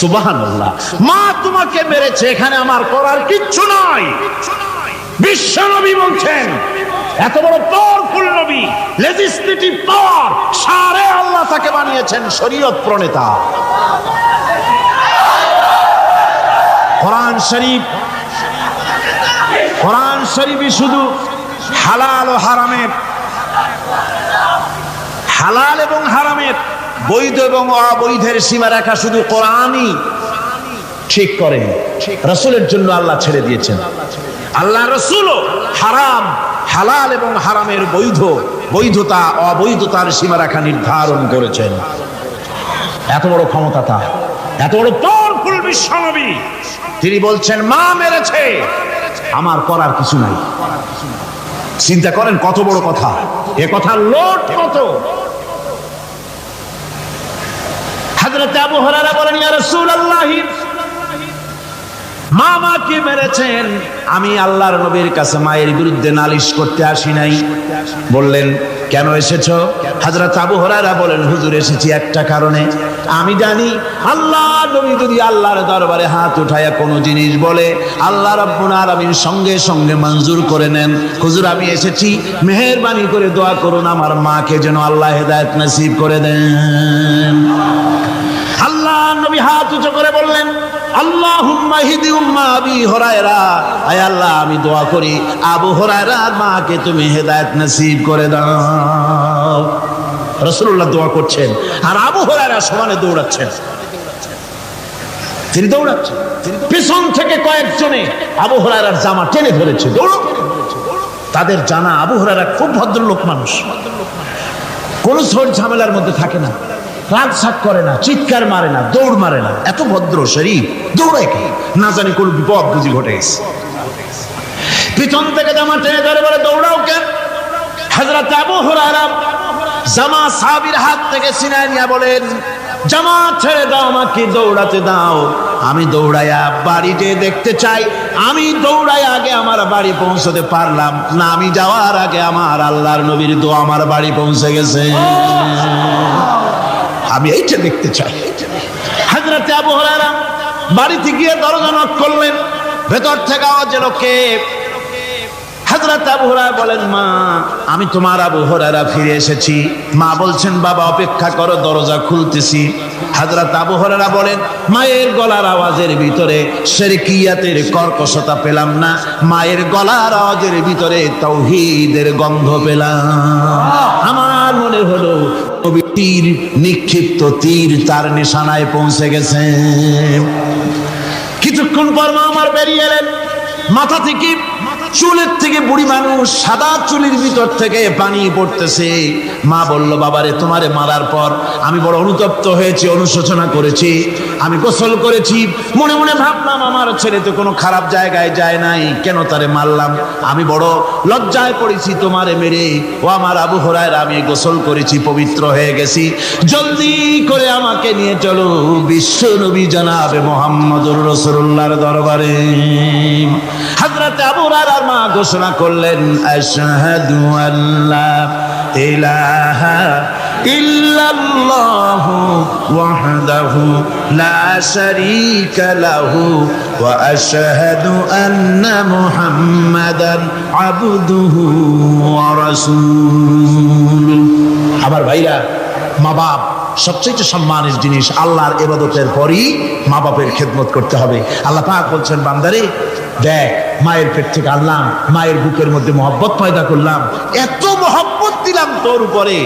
সুবহানাল্লাহ। মা তোমাকে মেরেছে, এখানে আমার করার কিচ্ছু নাই। বিশ্ব নবী বলছেন, এত বড় পাওয়ারফুল নবী, লেজিসলেটিভ পাওয়ার, সারে আল্লাহ তাকে বানিয়েছেন শরীয়ত প্রণেতা। কোরআন শরীফ, কোরআন শরীফই শুধু হালাল ও হারামের, হালাল এবং হারামের, বৈধ এবং অবৈধের সীমারেখা শুধু কোরআনই ঠিক করেন, রাসূলের জন্য আল্লাহ ছেড়ে দিয়েছেন। আল্লাহ রাসূলও হারাম, হালাল এবং হারামের বৈধতা অবৈধতার সীমারেখা নির্ধারণ করেছেন। এত বড় ক্ষমতা তার, এত বড় পাওয়ারফুল বিশ্বনবী, তিনি বলছেন মা মেরেছে, আমার করার কিছু নাই। চিন্তা করেন কত বড় কথা, এ কথা লোট কত। হযরত আবু হুরায়রা বলেন, ইয়া রাসূলুল্লাহ, মা মাকে মেরেছেন, আমি আল্লাহর নবীর কাছে মায়ের বিরুদ্ধে নালিশ করতে আসি নাই। বললেন, কেন এসেছো? হযরত আবু হুরায়রা বলেন, হুজুর এসেছি একটা কারণে, আমি জানি আল্লাহর নবী যদি আল্লাহর দরবারে হাত উঠায়া কোনো জিনিস বলে, আল্লাহ রাব্বুল আলামিন সঙ্গে সঙ্গে মঞ্জুর করে নেন। হুজুর আমি এসেছি, মেহেরবানি করে দোয়া করুন আমার মাকে যেন আল্লাহ হেদায়েত নসিব করে দেন। আল্লাহ নবী হাত উঁচু করে বললেন, আল্লাহুম্মা হিদি উম্মা আবি হুরায়রা, আয় আল্লাহ আমি দোয়া করি আবু হুরায়রার মাকে তুমি হেদায়েত নসিব করে দাও। রাসূলুল্লাহ দোয়া করছেন আর আবু হুরায়রা সমানে দৌড়াচ্ছেন। তিনি দৌড়াচ্ছেন, পিছন থেকে কয়েকজনে আবু হুরায়রার জামা টেনে ধরেছে, দৌড়ো। তাদের জানা আবু হুরায়রা খুব ভদ্রলোক মানুষ, কোন ঝড় ঝামেলার মধ্যে থাকে না, রাগ সাক করে না, চিৎকার মারে না, দৌড় মারে না, এত ভদ্র শরীফ, দৌড়ায় কি? না জানি কোন বিপদ বুঝি ঘটে গেছে। পিছন থেকে জামা টেনে ধরে বলে, দৌড়াও কেন? হযরত আবু হুরায়রা জামা সাহাবীর হাত থেকে ছিনায় নিয়ে বলেন, জামা ছেড়ে দাও, আমাকে দৌড়াতে দাও, আমি দৌড়াইয়া বাড়িতে দেখতে চাই, আমি দৌড়াই আগে আমার বাড়ি পৌঁছতে পারলাম না, আমি যাওয়ার আগে আমার আল্লাহর নবীর দোয়া আমার বাড়ি পৌঁছে গেছে, আমি এইটা দেখতে চাই। হযরত আবু হুরায়রা বাড়িতে গিয়ে দরজা নক করলেন, ভেতর থেকে আওয়াজ এলো, কে? হযরত আবু হুরায়রা বলেন, মা আমি তোমার আবু হুরায়রা ফিরে এসেছি। মা বলছেন, বাবা অপেক্ষা করো, দরজা খুলতেছি। হযরত আবু হুরায়রা বলেন, মায়ের গলার আওয়াজের ভিতরে শিরকিয়াতের কর্কশতা পেলাম না, মায়ের গলার আওয়াজের ভিতরে তাওহীদের গন্ধ পেলাম। আমার মনে হলো তীর নিক্ষিপ্ত তীর তার নিশানায় পৌঁছে গেছে। কিছুক্ষণ পর মা আমার বেরিয়ে এলেন, মাথা থেকে চুলের থেকে বুড়ি মানুষ, সাদা চুলের ভিতর থেকে পানি পড়তেছে। মা বলল, বাবারে তোমারে মারার পর আমি বড় অনুতপ্ত হয়েছি, অনুশোচনা করেছি, আমি গোসল করেছি, মনে মনে ভাবলাম আমার ছেলে তো কোনো খারাপ জায়গায় যায় নাই, কেন তারে মারলাম, আমি বড় লজ্জায় পড়েছি তোমারে মেরে। ও আমার আবু হুরায়রা, আমি গোসল করেছি, পবিত্র হয়ে গেছি, জলদি করে আমাকে নিয়ে চলো বিশ্ব নবী জনাবে মুহাম্মদুর রাসূলুল্লাহর দরবারে। হযরত আবু হুরায়রা মা ঘোষণা করলেন, আশহাদু আল্লা ইলাহা ইল্লাল্লাহু ওয়াহদাহু লা শারীকা লাহু ওয়া আশহাদু আন্না মুহাম্মাদান আবদুহু ওয়া রাসূলুহু। আমার ভাইরা, মা বাপ সবচেয়ে সম্মানের জিনিস, আল্লাহর ইবাদতের পরই মা বাপের খেদমত করতে হবে। আল্লাহ পাক বলছেন, বান্দারে দেখ, মায়ের পেট থেকে আনলাম, মায়ের বুকের মধ্যে মহব্বত পয়দা করলাম, এত মহব্বত দিলাম তোর উপরে,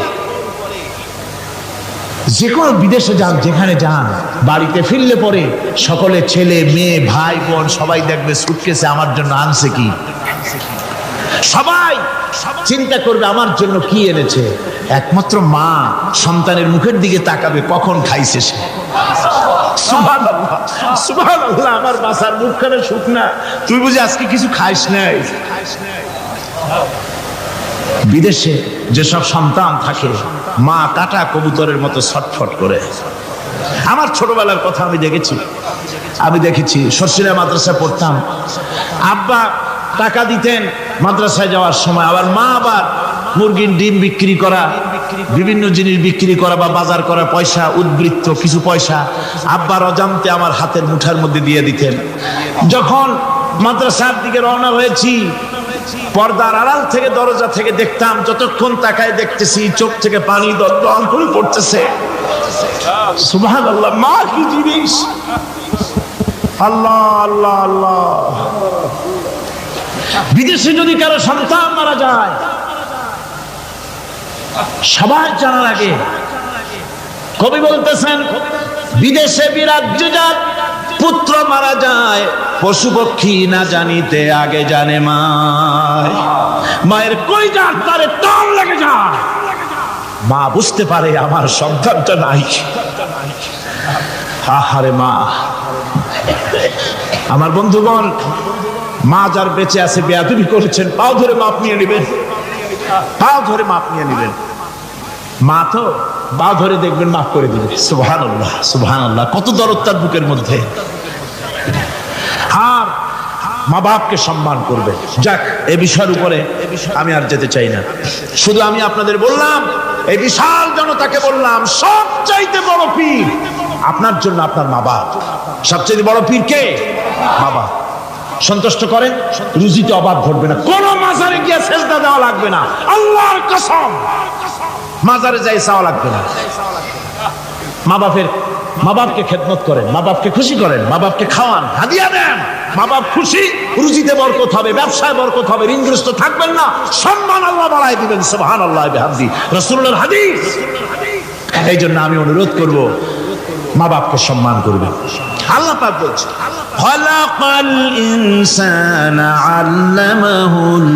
যে কোনো বিদেশে যান, যেখানে যান, বাড়িতে ফিরলে পরে সকলে ছেলে মেয়ে ভাই বোন সবাই দেখবে সুটকেসে আমার জন্য আনছে কি। সবাই চিন্তা করবে আমার জন্য কি এনেছে। একমাত্র মা সন্তানের মুখের দিকে তাকাবে কখন খাইছে সে। সুবহানাল্লাহ, সুবহানাল্লাহ। আমার বাসার মুখখানে শুকনা, তুই বুঝি আজকে কিছু খাইস নাই। বিদেশে যেসব সন্তান থাকে, মা কাটা কবুতরের মতো ছটফট করে। আমার ছোটবেলার কথা আমি দেখেছি শর্ষিরা মাদ্রাসায় পড়তাম। আব্বা টাকা দিতেন মাদ্রাসায় যাওয়ার সময়, আবার মা আবার মুরগির ডিম বিক্রি করা, বিভিন্ন জিনিস বিক্রি করা বা বাজার করা পয়সা, উদ্বৃত্ত কিছু পয়সা আব্বার অজান্তে আমার হাতের মুঠার মধ্যে দিয়ে দিতেন। যখন মাদ্রাসার দিকে রওনা হয়েছি, পর্দার আড়াল থেকে দরজা থেকে দেখতাম, যতক্ষণ তাকায় দেখতেছি চোখ থেকে পানি দল করে পড়তেছে। সুবহানাল্লাহ, মা কি জিনিস! আল্লাহ আল্লাহ আল্লাহ। বিদেশে যদি কারো সন্তান মারা যায়, সবাই জানার আগে কবি বলতেছেন, বিদেশে বিরাজ্য যার পুত্র মারা যায়, পশু পক্ষী না জানিতে আগে জানে মায়। মায়ের কলিজার তারে টান লেগে যায়, মা বুঝতে পারে আমার সন্তানটা নাই। আহারে মা! আমার বন্ধুগণ, মা যার বেঁচে আছে বেয়াদবি করেছেন, পাও ধরে মাপ নিয়ে নেবেন, পাও ধরে মাপ নিয়ে নেবেন। মা তো পা ধরে দেখবেন মাফ করে দিবে। সুবহানাল্লাহ, সুবহানাল্লাহ। কত দরদ তার বুকের মধ্যে। আর মা বাপকে সম্মান করবে। যাক, এই বিষয়ের উপরে আমি আর যেতে চাই না। শুধু আমি আপনাদের বললাম, এই বিশাল জনতাকে বললাম, সবচাইতে বড় পীর আপনার জন্য আপনার মা বাপ। সবচেয়ে বড় পীর কে? মা বাপ। সন্তুষ্ট করেন, রুজিতে অভাব ঘটবে না। কোন মাজারে গিয়ে সেজদা দেওয়া লাগবে না, আল্লাহর কসম। মাজারে যাই চাওয়া লাগবে না। মা বাপকে খেদমত করেন, মা বাপকে খুশি করেন, মা বাপকে খাওয়ান, হাদিয়া দেন। মা বাপ খুশি, রুজিতে বরকত হবে, ব্যবসায় বরকত হবে, ঋণগ্রস্ত থাকবেন না, সম্মান আল্লাহ বাড়াই দিবেন। সুবহানাল্লাহ বিহামদি, রাসূলুল্লাহর হাদিস। এই জন্য আমি অনুরোধ করব, মা বাপকে সম্মান করবেন। আল্লাহ পাক বলছে, খালাকাল ইনসানা আল্লামাহুল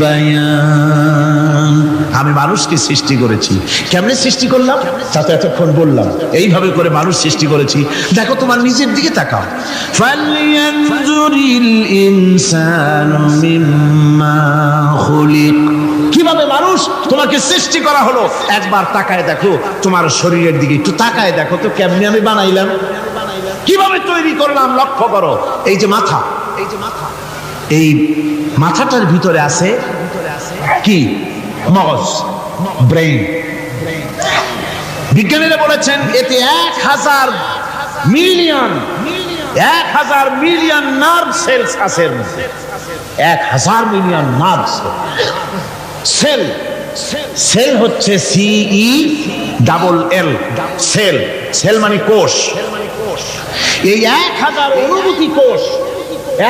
বায়ান। আমি মানুষকে সৃষ্টি করেছি। কেমনে সৃষ্টি করলাম তা তো এতক্ষণ বললাম। এইভাবে করে মানুষ সৃষ্টি করেছি। দেখো, তোমার নিজের দিকে তাকাও। ফালয়ানজুরিল ইনসানু মিম্মা খুলিক। কিভাবে মানুষ তোমাকে সৃষ্টি করা হলো, একবার তাকায় দেখো। তোমার শরীরের দিকে একটু তাকায় দেখো তো, কেমনে আমি বানাইলাম, কিভাবে তৈরি করলাম, লক্ষ্য করো। এই যে মাথা, এই মাথাটার ভিতরে আছে কি? মগজ, ব্রেইন। বিজ্ঞানীরা বলেছেন এতে 1000 মিলিয়ন নার্ভ সেলস আছে। 1000 মিলিয়ন নার্ভ সেল। সেল হচ্ছে CELL, সেল। সেল মানে কোষ। এই 1000 অনুভূতি কোষ,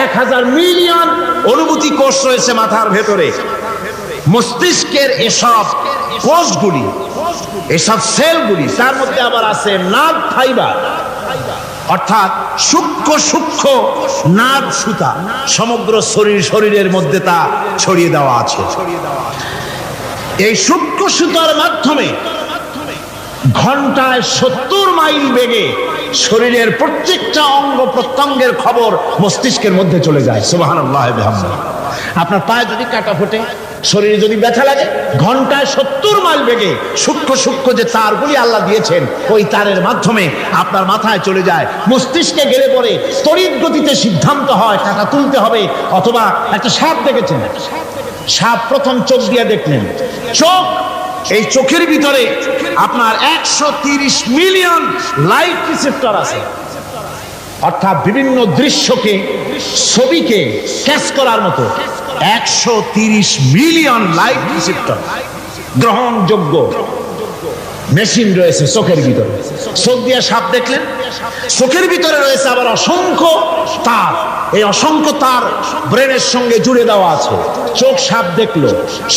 1000 মিলিয়ন অনুভূতি কোষ রয়েছে মাথার ভেতরে। মস্তিষ্কের এসব কোষগুলি, এসব সেলগুলি, তার মধ্যে আবার আছে নার্ভ ফাইবার, অর্থাৎ সূক্ষ্ম নার্ভ সুতা। সমগ্র শরীরের মধ্যে তা ছড়িয়ে দেওয়া আছে। এই সূক্ষ্ম সুতার মাধ্যমে ঘন্টায় 70 মাইল বেগে শরীরের প্রত্যেকটা অঙ্গ প্রত্যঙ্গের খবর মস্তিষ্কের মধ্যে চলে যায়। সুবহানাল্লাহ বিহামদিহি। আপনার পায়ে যদি কাটা ফোটে, শরীরে যদি ব্যথা লাগে, ঘন্টায় 70 মাইল বেগে সূক্ষ্ম যে তারগুলি আল্লাহ দিয়েছেন, ওই তারের মাধ্যমে আপনার মাথায় চলে যায়। মস্তিষ্কে গেলে পরে তড়িৎ গতিতে সিদ্ধান্ত হয় কাটা তুলতে হবে। অথবা একটা সাপ দেখেছেন, সাপ প্রথম চোখ দিয়ে দেখলেন, চোখ, এই চোখের ভিতরে আপনার 130 মিলিয়ন লাইট রিসেপ্টর আছে। অর্থাৎ বিভিন্ন দৃশ্যকে, ছবিকে ক্যাচ করার মতো 130 মিলিয়ন লাইট রিসেপ্টর গ্রহণযোগ্য মেশিন রয়েছে চোখের ভিতরে। চোখ দিয়ে সাপ দেখলেন, চোখের ভিতরে রয়েছে আবার অসংখ্য তার। এই অসংখ্য তার ব্রেনের সঙ্গে জুড়ে দেওয়া আছে। চোখ সাপ দেখলো,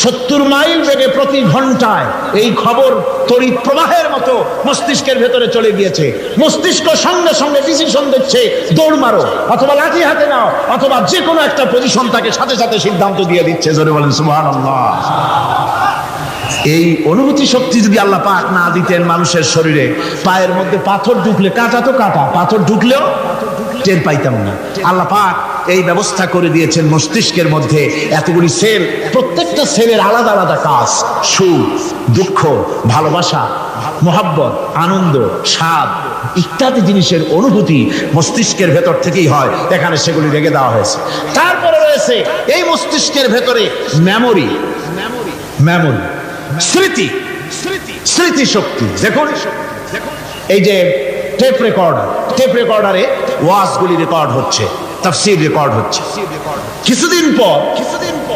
70 মাইল বেগে প্রতি ঘন্টায় এই খবর তড়িৎ প্রবাহের মতো মস্তিষ্কের ভেতরে চলে গিয়েছে। মস্তিষ্ক সঙ্গে সঙ্গে ডিসিশন দিচ্ছে, দৌড় মারো, অথবা লাঠি হাতে নাও, অথবা যে কোনো একটা পজিশন তাকে সাথে সাথে সিদ্ধান্ত দিয়ে দিচ্ছে। জোরে বলেন সুবহানাল্লাহ। এই অনুভূতি শক্তি যদি আল্লাহ পাক না দিতেন মানুষের শরীরে, পায়ের মধ্যে পাথর ঢুকলে, কাঁটা তো কাঁটা, পাথর ঢুকলেও টের পাইতাম না। আল্লাহ পাক এই ব্যবস্থা করে দিয়েছেন মস্তিষ্কের মধ্যে এতগুলি সেল, প্রত্যেকটা সেলের আলাদা আলাদা কাজ। সুখ, দুঃখ, ভালোবাসা, মোহাব্বত, আনন্দ, স্বাদ ইত্যাদি জিনিসের অনুভূতি মস্তিষ্কের ভেতর থেকেই হয়। এখানে সেগুলি রেখে দেওয়া হয়েছে। তারপরে রয়েছে এই মস্তিষ্কের ভেতরে মেমোরি, মেমোরি স্মৃতি, স্মৃতি শক্তি। দেখুন এই যে টেপ রেকর্ডার, টেপ রেকর্ডারে ওয়াজগুলি রেকর্ড হচ্ছে, তাফসীর রেকর্ড হচ্ছে। কিছুদিন পর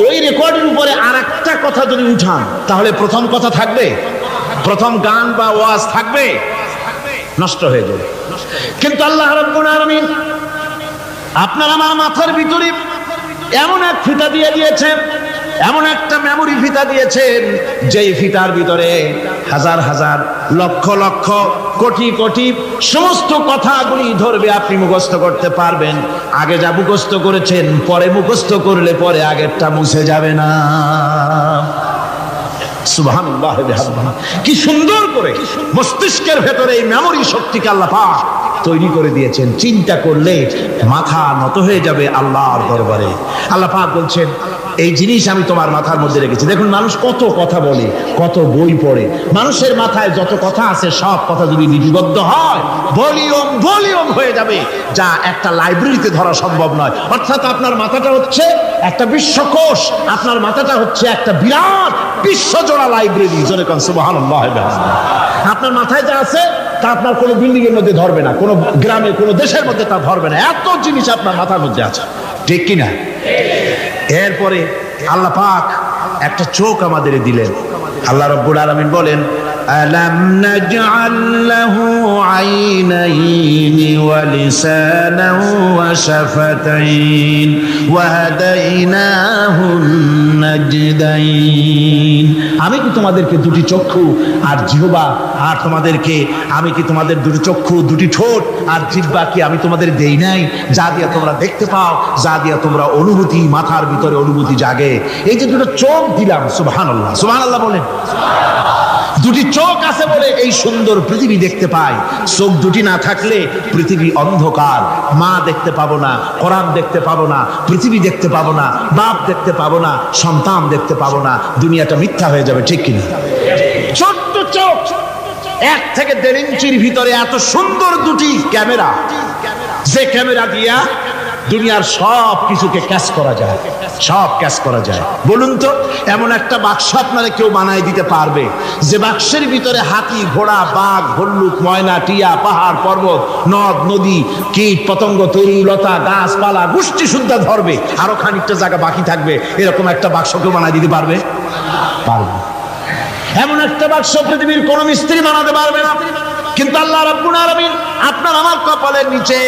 ওই রেকর্ডের উপরে আর একটা কথা যদি উঠান, তাহলে প্রথম কথা থাকবে? প্রথম গান বা ওয়াজ থাকবে? নষ্ট হয়ে যাবে। কিন্তু আল্লাহ রাব্বুল আলামিন আপনার আমার মাথার ভিতরে এমন এক ফিতা দিয়ে দিয়েছেন, এমন একটা মেমোরি ফিতা দিয়েছেন, যেই ফিতার ভিতরে হাজার হাজার, লক্ষ লক্ষ, কোটি কোটি সমস্ত কথাগুলি ধরবে, আপনি মুখস্থ করতে পারবেন। আগে যা মুখস্থ করেছেন, পরে মুখস্থ করলে পরে আগেরটা মুছে যাবে না। সুবহানাল্লাহ। কি সুন্দর করে মস্তিষ্কের ভেতরে এই মেমোরি শক্তিকে আল্লাহ পাক তৈরি করে দিয়েছেন। চিন্তা করলে মাথা নত হয়ে যাবে আল্লাহর দরবারে। আল্লাহ পাক বলছেন, এই জিনিস আমি তোমার মাথার মধ্যে রেখেছি। দেখুন মানুষ কত কথা বলে, কত বই পড়ে, মানুষের মাথায় যত কথা আছে সব কথা যদি লিপিবদ্ধ হয়, ভলিউম ভলিউম হয়ে যাবে, যা একটা লাইব্রেরিতে ধরা সম্ভব নয়। অর্থাৎ আপনার মাথাটা হচ্ছে একটা বিশ্বকোষ, আপনার মাথাটা হচ্ছে একটা বিরাট বিশ্বজোড়া লাইব্রেরি। জোরে কোন সুবহানাল্লাহ। আপনার মাথায় যা আছে তা আপনার কোনো বিল্ডিং এর মধ্যে ধরবে না, কোনো গ্রামে, কোনো দেশের মধ্যে তা ধরবে না। এত জিনিস আপনার মাথার মধ্যে আছে, ঠিক কিনা? এরপরে আল্লাহ পাক একটা চোখ আমাদের দিলেন। আল্লাহ রাব্বুল আলামিন বলেন, আলাম নাজআল লাহু আইনাইনি ওয়া লিসানান ওয়া শাফাতাইন ওয়া হাদাইনাহুন নাজদাইন। আমি কি তোমাদেরকে দুটি চক্ষু আর জিহ্বা, আর তোমাদেরকে আমি কি তোমাদের দুটি চক্ষু, দুটি ঠোঁট আর জিহ্বা কি আমি তোমাদের দেই নাই, যা দিয়া তোমরা দেখতে পাও, যা দিয়া তোমরা অনুভূতি, মাথার ভিতরে অনুভূতি জাগে। এই যে দুটো চোখ দিলাম, সুবহানাল্লাহ, সুবহানাল্লাহ বলেন। দুটি চোখ আছে বলে এই সুন্দর পৃথিবী দেখতে পাই। চোখ দুটি না থাকলে পৃথিবী অন্ধকার, মা দেখতে পাবো না, কোরআন দেখতে পাবো না, পৃথিবী দেখতে পাবো না, বাপ দেখতে পাবো না, সন্তান দেখতে পাবো না, দুনিয়াটা মিথ্যা হয়ে যাবে, ঠিক কিনা? ছোট্ট চোখ, 1 থেকে 1.5 ইঞ্চির ভিতরে এত সুন্দর দুটি ক্যামেরা, যে ক্যামেরা দিয়া দুনিয়ার সব কিছুকে ক্যাচ করা যায়, সব ক্যাচ করা যায়। বলুন তো, এমন একটা বাক্স আপনারা কেউ বানাই দিতে পারবে যে বাক্সের ভিতরে হাতি, ঘোড়া, বাঘ, ভল্লুক, ময়না, টিয়া, পাহাড়, পর্বত, নদ, নদী, কীট, পতঙ্গ, তরু, লতা, গাছপালা, গোষ্ঠী সুদ্ধা ধরবে, আরো খানিকটা জায়গা বাকি থাকবে, এরকম একটা বাক্স কেউ বানাই দিতে পারবে? পারবে। এমন একটা বাক্স পৃথিবীর কোন মিস্ত্রি বানাতে পারবে না। কিন্তু আল্লাহ রাব্বুল আলামিন আপনার আমার কপালের নিচে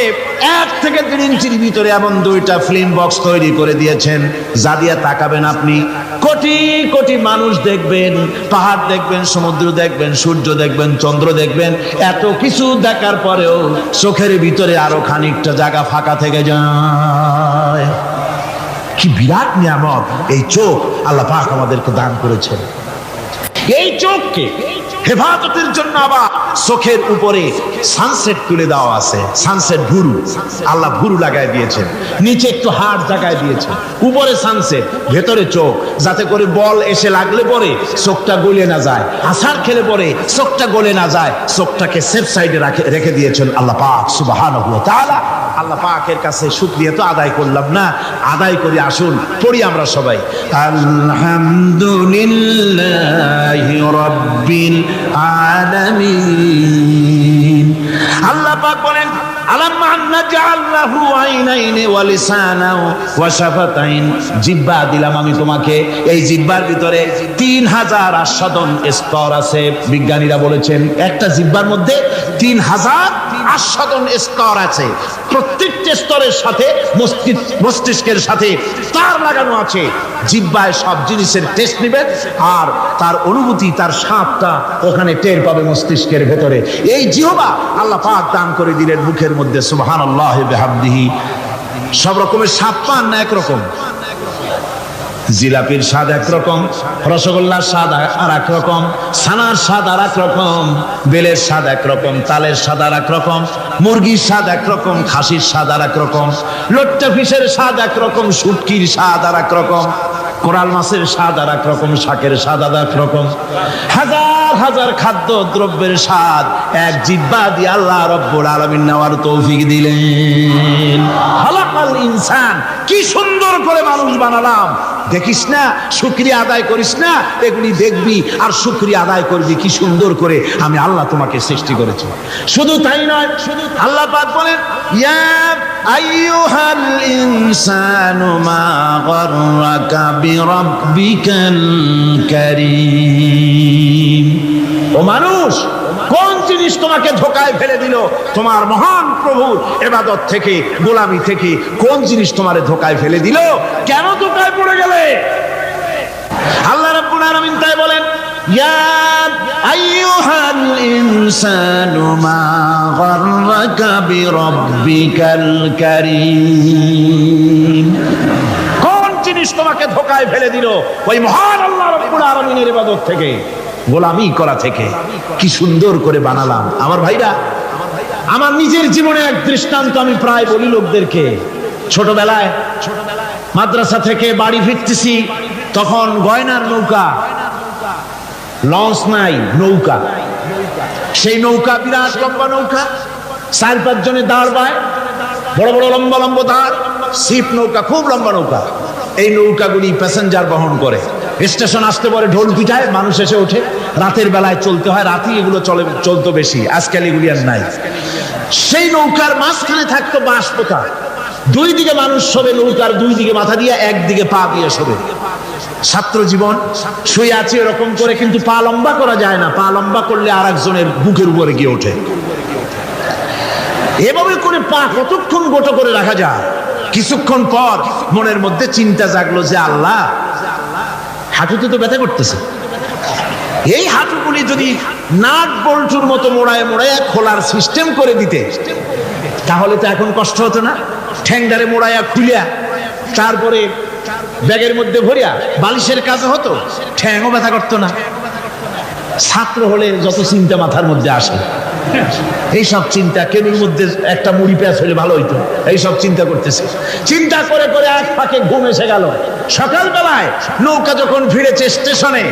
1 থেকে 3 ইঞ্চির ভিতরে এমন 2টা ফিল্ম বক্স তৈরি করে দিয়েছেন, যা দিয়ে তাকাবেন আপনি কোটি কোটি মানুষ দেখবেন, পাহাড় দেখবেন, সমুদ্র দেখবেন, সূর্য দেখবেন, চন্দ্র দেখবেন। এত কিছু দেখার পরেও চোখের ভিতরে আরো খানিকটা জায়গা ফাঁকা থেকে যায়। কি বিরাট নিয়ামত এই চোখ আল্লাহ পাক আমাদেরকে দান করেছেন। এই চোখকে হেফাজতের জন্য আবার চোখের উপরে সানসেট তুলে দেওয়া আছে, সানসেট ভুরু, আল্লাহ ভুরু লাগায় দিয়েছেন, নিচে একটু হাড় জায়গায় দিয়েছেন, উপরে সানসেট, ভেতরে চোখ, যাতে করে বল এসে লাগলে পরে চোখটা গলে না যায়, আছাড় খেলে পরে চোখটা গলে না যায়, চোখটাকে সেফ সাইডে রেখে দিয়েছেন আল্লাহ পাক সুবহানাহু ওয়া তাআলা। আল্লাহ পাকের কাছে শুকরিয়া তো আদায় করলাম না, আদায় করি। আসুন পড়ি আমরা সবাই, আলহামদুলিল্লাহি রাব্বিল আলামিন। আল্লাহ পাক বলেন, আলাম নাজআল লাহু আইনাইনি ওয়া লিসানান ওয়া শাফাতাইন। জিহ্বা দিলাম আমি তোমাকে, এই জিহ্বার ভিতরে 3000 আস্বাদন স্তর আছে। বিজ্ঞানীরা বলেছেন একটা জিহ্বার মধ্যে 3000 আস্বাদন স্তর আছে, প্রত্যেকটা স্তরের সাথে মস্তিষ্কের সাথে তার লাগানো আছে। জিহ্বায় সব জিনিসের টেস্ট নেবে আর তার অনুভূতি, তার স্বাদটা ওখানে টের পাবে মস্তিষ্কের ভেতরে। এই জিহ্বা আল্লাহ পাক দান করে দিলেন মুখের মধ্যে। সুবহানাল্লাহি বিহামদিহি। সব রকমের স্বাদ পান না একরকম? জিলাপির স্বাদ একরকম, রসগোল্লার স্বাদ আর এক রকম, ছানার স্বাদ আর এক রকম, বেলের স্বাদ একরকম, তালের স্বাদ আর এক রকম, মুরগির স্বাদ একরকম, খাসির স্বাদ আর এক রকম, লট্টা ফিশের স্বাদ একরকম, শুটকির স্বাদ আর এক রকম, কোরাল মাছের স্বাদ আর এক রকম, শাকের স্বাদ আর এক রকম। হাজার হাজার খাদ্য দ্রব্যের স্বাদ এক জিহ্বা দিয়ে আল্লাহ রব্বুল আলামিন নেওয়ার তৌফিক দিলেন। খালাকাল ইনসান, কি সুন্দর করে মানুষ বানালাম। দেখিস না, শুকরিয়া আদায় করিস না, এগুলি দেখবি আর শুকরিয়া আদায় করবি কি সুন্দর করে আমি আল্লাহ তোমাকে সৃষ্টি করেছি। শুধু তাই নয়, আল্লাহ পাক বলেন ইয়া আইয়ুহাল ইনসানু মা গাররাকা বিরাব্বিকাল কারীম। ও মানুষ, কোন জিনিস তোমাকে ধোঁকায় ফেলে দিল? তোমার মহান প্রভুর ইবাদত থেকে, গোলামি থেকে কোন জিনিস তোমারে ধোঁকায় ফেলে দিল? কেন ধোঁকায় পড়ে গেলে? আল্লাহ রাব্বুল আলামিন তাই বলেন ইয়া আইয়ুহাল ইনসানু মা গাররাকা বিরাব্বিকাল কারীম। কোন জিনিস তোমাকে ধোঁকায় ফেলে দিল? ওই মহান আল্লাহ রাব্বুল আলামিনের ইবাদত থেকে, গোলামি করা থেকে। কি সুন্দর করে বানালাম। আমার ভাইরা, আমার নিজের জীবনে এক দৃষ্টান্ত আমি প্রায় বলি লোকদেরকে। ছোটবেলায় মাদ্রাসা থেকে বাড়ি ফিরতেছি, তখন গয়নার নৌকা, লঞ্চ নাই, নৌকা। সেই নৌকা বিরাট লম্বা নৌকা, 4-5 জনে দাঁড় বায়, বড় বড় লম্বা লম্বা দাঁড়, শিপ নৌকা, খুব লম্বা নৌকা। এই নৌকাগুলি প্যাসেঞ্জার বহন করে। স্টেশন আসতে পরে ঢোল পিটায়, মানুষ এসে ওঠে। রাতের বেলায় চলতে হয়, রাতেই এগুলো চলতো বেশি, আজকাল এগুলি আর নাই। সেই নৌকার মাঝখানে থাকতো বাঁশ পোতা, দুই দিকে মানুষ শোবে, নৌকার দুই দিকে মাথা দিয়ে, একদিকে পা দিয়ে শোবে। ছাত্র জীবন, শুয়ে আছে এরকম করে, কিন্তু পা লম্বা করা যায় না, পা লম্বা করলে আর একজনের বুকের উপরে গিয়ে ওঠে। এভাবে করে পা কতক্ষণ গোটো করে রাখা যায়? কিছুক্ষণ পর মনের মধ্যে চিন্তা জাগলো যে আল্লাহ, হাঁটুতে তো ব্যথা করতেছে, এই হাঁটুগুলি যদি নাট বল্টুর মতো মোড়ায় মোড়ায় খোলার সিস্টেম করে দিতে, তাহলে তো এখন কষ্ট হতো না। ঠ্যাংডারে মোড়ায়া খুলিয়া তারপরে ব্যাগের মধ্যে ভরিয়া বালিশের কাজ হতো, ঠ্যাংও ব্যথা করতো না। ছাত্র হলে যত চিন্তা মাথার মধ্যে আসে, এইসব চিন্তা, কেনুর মধ্যে একটা মুড়ি পেঁয়াজ হলে ভালো হইতো, এইসব চিন্তা করতেছে। চিন্তা করে করে এক ফাঁকে ঘুম এসে গেল। সকালবেলায় নৌকা যখন ফিরেছে স্টেশনে,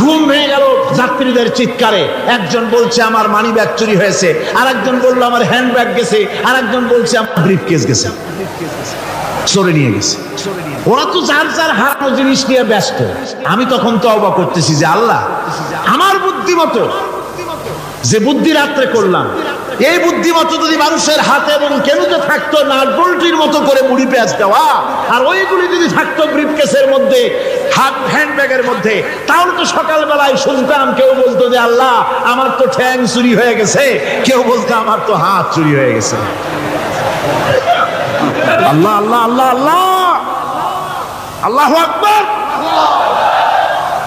ঘুম ভেঙে গেল যাত্রীদের চিৎকারে। একজন বলছে আমার মানি ব্যাগ চুরি হয়েছে, আর একজন বললো আমার হ্যান্ড ব্যাগ গেছে, আর একজন বলছে আমার ব্রিফকেস গেছে, চোরে নিয়ে গেছে। ওরা তো যার যার হারানো জিনিস নিয়ে ব্যস্ত। আমি তখন তওবা করতেছি যে আল্লাহ, আমার বুদ্ধিমতো যে বুদ্ধি রাত্রে করলাম, এই বুদ্ধিমতো যদি মানুষের হাতে এবং কেনুতে থাকতো নাট বল্টুর মতো করে মুড়ি পেঁয়াজ দেওয়া, আর ওইগুলি যদি থাকতো ব্রিফকেসের মধ্যে, হ্যান্ডব্যাগের মধ্যে, তাহলে তো সকালবেলায় শুনতাম কেউ বলতো যে আল্লাহ আমার তো ঠ্যাং চুরি হয়ে গেছে, কেউ বলতো আমার তো হাত চুরি হয়ে গেছে। আল্লাহ আল্লাহ আল্লাহ আল্লাহ, আল্লাহু আকবার।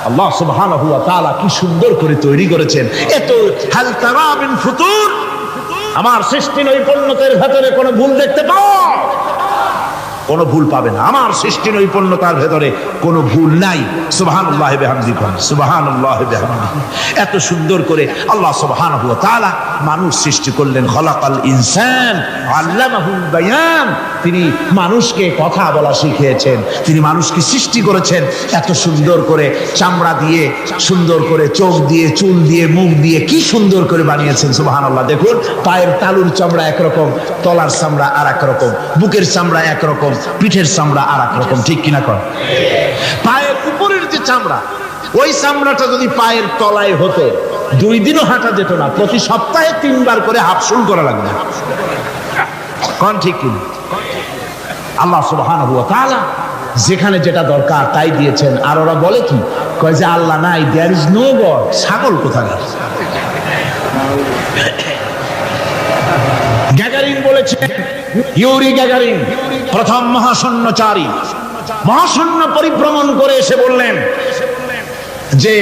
আল্লাহ সুবহানাহু ওয়া তাআলা কি সুন্দর করে তৈরি করেছেন। এত হাল তারা মিন ফুতুর, আমার সৃষ্টি নৈপুণ্যতার ভেতরে কোনো ভুল দেখতে পাও? কোনো ভুল পাবে না। আমার সৃষ্টি নৈপুণ্যতার ভেতরে কোনো ভুল নাই। সুবহানাল্লাহি বিহামদিহি, সুবহানাল্লাহি বিহামদিহি। এত সুন্দর করে আল্লাহ সুবহানাহু ওয়া তাআলা মানুষ সৃষ্টি করলেন। খলাকাল ইনসান আল্লামাহুল বায়ান। তিনি মানুষকে কথা বলা শিখিয়েছেন, তিনি মানুষকে সৃষ্টি করেছেন এত সুন্দর করে, চামড়া দিয়ে, সুন্দর করে চোখ দিয়ে, চুল দিয়ে, মুখ দিয়ে, কি সুন্দর করে বানিয়েছেন। সুবহানাল্লাহ। দেখুন, পায়ের তালুর চামড়া একরকম, তলার চামড়া আর এক রকম, বুকের চামড়া একরকম, পিঠের চামড়া আর এক রকম, ঠিক কিনা কর? পায়ের উপরের যে চামড়া, ওই চামড়াটা যদি পায়ের তলায় হতো, 2 দিনও হাঁটা যেত না। প্রতি সপ্তাহে 3 বার করে হাফসুল করা লাগবে। কোন ঠিক কিনা? আল্লাহ সুবহানাহু ওয়া তাআলা যেখানে যেটা দরকার তাই দিয়েছেন। আর ওরা বলে কি, কয় যে আল্লাহ নাই, দেয়ার ইজ নো গড। ছাগল কোথাকার। গ্যাগারিন বলেছেন, ইউরি গ্যাগারিন প্রথম মহাশূন্যচারী, মহাশূন্য পরিভ্রমণ করে এসে বললেন যে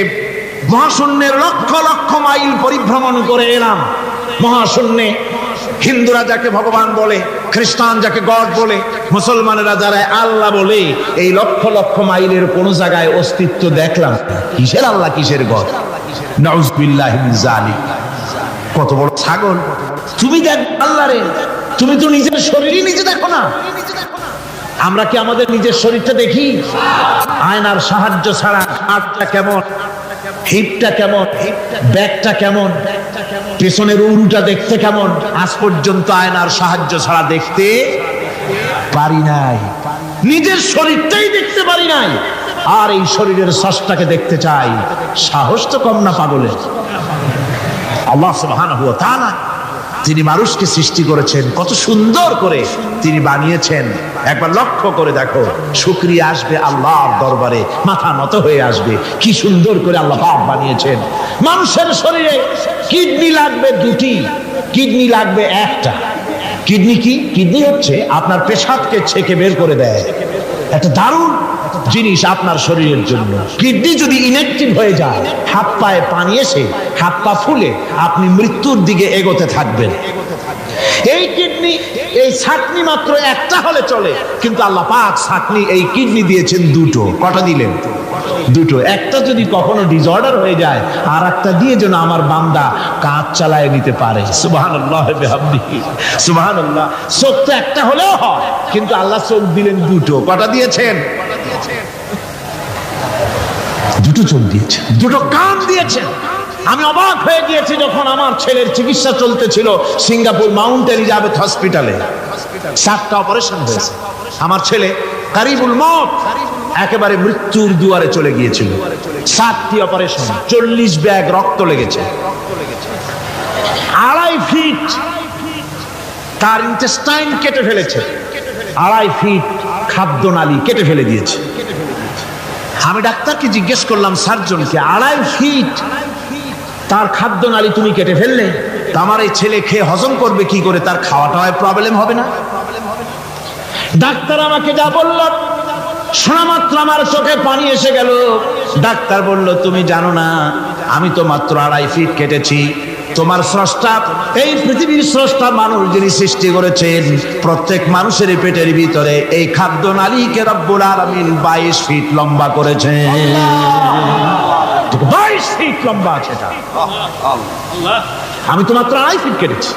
মহাশূন্যের লক্ষ লক্ষ মাইল পরিভ্রমণ করে এলাম। মহাশূন্যে হিন্দুরা যাকে ভগবান বলে, খ্রিস্টান যাকে গড বলে, মুসলমানেরা যারা আল্লাহ বলে, এই লক্ষ লক্ষ মাইলের কোন জায়গায় অস্তিত্ব দেখলাম না। কিসের আল্লাহ, কিসের গড? নাউযুবিল্লাহি মিন যালিক। কত বড় ছাগল! তুমি দেখ আল্লাহ রে, তুমি তো নিজের শরীরই নিজে দেখো না। আমরা কি আমাদের নিজের শরীরটা দেখি? আয়নার সাহায্য ছাড়া হাতটা কেমন, হিপটা কেমন, ব্যাকটা কেমন, পেছনের উরুটা দেখতে কেমন, আজ পর্যন্ত আয়নার সাহায্য ছাড়া দেখতে পারি নাই। নিজের শরীরটাই দেখতে পারি নাই, আর এই শরীরের স্রষ্টাকে দেখতে চাই। সাহস তো কম না পাগলের। আল্লাহ সুবহানাহু ওয়া তাআলা তিনি মানুষকে সৃষ্টি করেছেন, কত সুন্দর করে তিনি বানিয়েছেন। একবার লক্ষ্য করে দেখো, শুকরিয়া আসবে আল্লাহর দরবারে, মাথা নত হয়ে আসবে। কি সুন্দর করে আল্লাহ পাক বানিয়েছেন। মানুষের শরীরে কিডনি লাগবে দুটি, কিডনি লাগবে একটা। কিডনি কি? কিডনি হচ্ছে আপনার পেশাবকে ছেঁকে বের করে দেয়, একটা দারুণ জিনিস আপনার শরীরের জন্য। কিডনি যদি ইনঅ্যাক্টিভ হয়ে যায়, হাত পায়ে পানি এসে হাত পা ফুলে আপনি মৃত্যুর দিকে এগোতে থাকবেন। এই কিডনি, এই ছাকনি মাত্র একটা হলে চলে, কিন্তু আল্লাহ পাক ছাকনি এই কিডনি দিয়েছেন দুটো। কটা দিলেন? দুটো। একটা যদি কখনো ডিসঅর্ডার হয়ে যায়, আর একটা দিয়ে যেন আমার বান্দা কাজ চালায় নিতে পারে। সুবহানাল্লাহ বিহামদিহি, সুবহানাল্লাহ। চোখ তো একটা হলেও হয়, কিন্তু আল্লাহ চোখ দিলেন দুটো। কটা দিয়েছেন? দুটো চোখ দিয়েছেন, দুটো কান দিয়েছেন। আমি অবাক হয়ে গিয়েছি যখন আমার ছেলের চিকিৎসা চলতেছিল সিঙ্গাপুর মাউন্ট এলিজাবেথ হসপিটালে। 7টা অপারেশন হয়েছে। আমার ছেলে কারিবুল মত, একেবারে মৃত্যুর দুয়ারে চলে গিয়েছিল। 7টি অপারেশন, 40 ব্যাগ রক্ত লেগেছে। 2.5 ফিট তার ইন্টেস্টাইন কেটে ফেলেছে, 2.5 ফিট খাদ্যনালী কেটে ফেলে দিয়েছে। আমি ডাক্তারকে জিজ্ঞেস করলাম, সার্জনকে, 2.5 ফিট তার খাদ্যনালী তুমি কেটে ফেললে, তা আমার এই ছেলে খেয়ে হজম করবে কি করে? তার খাওয়াটা হয় প্রবলেম হবে না? ডাক্তার আমাকে যা বলল, শোনা মাত্র আমার চোখে পানি এসে গেল। ডাক্তার বলল, তুমি জানো না, আমি তো মাত্র 2.5 ফিট কেটেছি। তোমার স্রষ্টা, এই পৃথিবীর স্রষ্টা মানুষ যিনি সৃষ্টি করেছেন, প্রত্যেক মানুষের পেটের ভিতরে এই খাদ্যনালীকে রব্বুল আলামিন 22 ফিট লম্বা করেছেন। 22 ফিট লম্বা আছে এটা। আমি তো মাত্র 2.5 ফিট কেটেছি।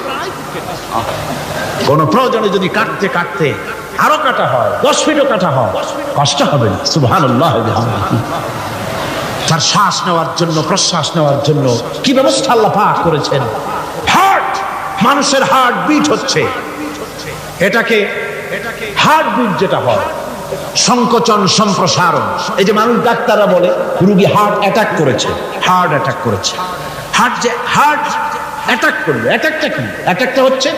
কোন প্রয়োজনে যদি কাটতে কাটতে আরো কাটা হয়, 10 ফিটও কাটা হয়, কষ্ট হবে না। সুবহানাল্লাহ বিহামদিহি। তার শ্বাস নেওয়ার জন্য, প্রশ্বাস নেওয়ার জন্য কি ব্যবস্থা আল্লাহ পাক করেছেন। হার্ট, মানুষের হার্ট বিট হচ্ছে, এটাকে হার্ট বিট যেটা হয়, সংকোচন সম্প্রসারণ। এই যে মানুষ, ডাক্তাররা বলে রোগী হার্ট অ্যাটাক করেছে, হার্ট অ্যাটাক করেছে। হার্ট যে হার্ট অ্যাটাক করবে, অ্যাটাকটা কি? অ্যাটাকটা হচ্ছে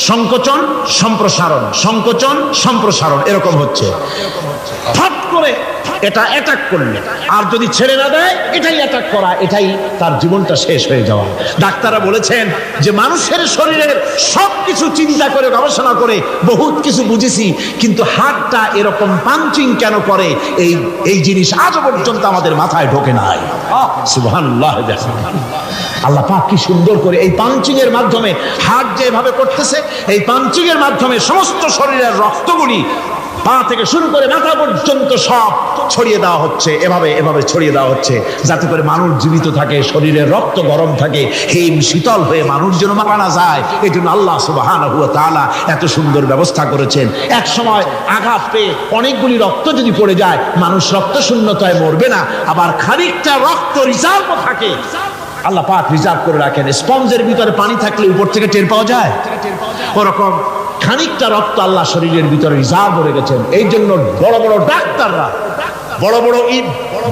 সংকোচন সম্প্রসারণ, সংকোচন সম্প্রসারণ, এরকম হচ্ছে। ফট করে এটা অ্যাটাক করলে, আর যদি ছেড়ে না দেয়, এটাই অ্যাটাক করা, এটাই তার জীবনটা শেষ হয়ে যাওয়া। ডাক্তাররা বলেছেন যে মানুষের শরীরের সবকিছু চিন্তা করে, গবেষণা করে বহুত কিছু বুঝেছি, কিন্তু হার্টটা এরকম পাঞ্চিং কেন করে, এই জিনিস আজও পর্যন্ত আমাদের মাথায় ঢোকে নাই। সুবহানাল্লাহ। আল্লাহ পাক কি সুন্দর করে এই পাঞ্চিং এর মাধ্যমে, হার্ট যেভাবে করতেছে, এই পাঞ্চিং এর মাধ্যমে সমস্ত শরীরের রক্তগুলি পা থেকে শুরু করে মাথা পর্যন্ত সব ছড়িয়ে দেওয়া হচ্ছে। এভাবে ছড়িয়ে দেওয়া হচ্ছে যাতে করে মানুষ জীবিত থাকে, শরীরের রক্ত গরম থাকে, হিম শীতল হয়ে মানুষ যেন মারা না যায়। এই জন্য আল্লাহ সুবহানাহু ওয়া তাআলা এত সুন্দর ব্যবস্থা করেছেন। এক সময় আঘাত পেয়ে অনেকগুলি রক্ত যদি পড়ে যায়, মানুষ রক্ত শূন্যতায় মরবে না, আবার খানিকটা রক্ত রিজার্ভ থাকে, আল্লাহ পাক রিজার্ভ করে রাখেন। স্পঞ্জের ভিতরে পানি থাকলে উপর থেকে টের পাওয়া যায়, ওরকম খানিকটা রক্ত আল্লাহ শরীরের ভিতরে রিজার্ভ করে গেছেন। এই জন্য বড় বড় ডাক্তাররা, বড় বড়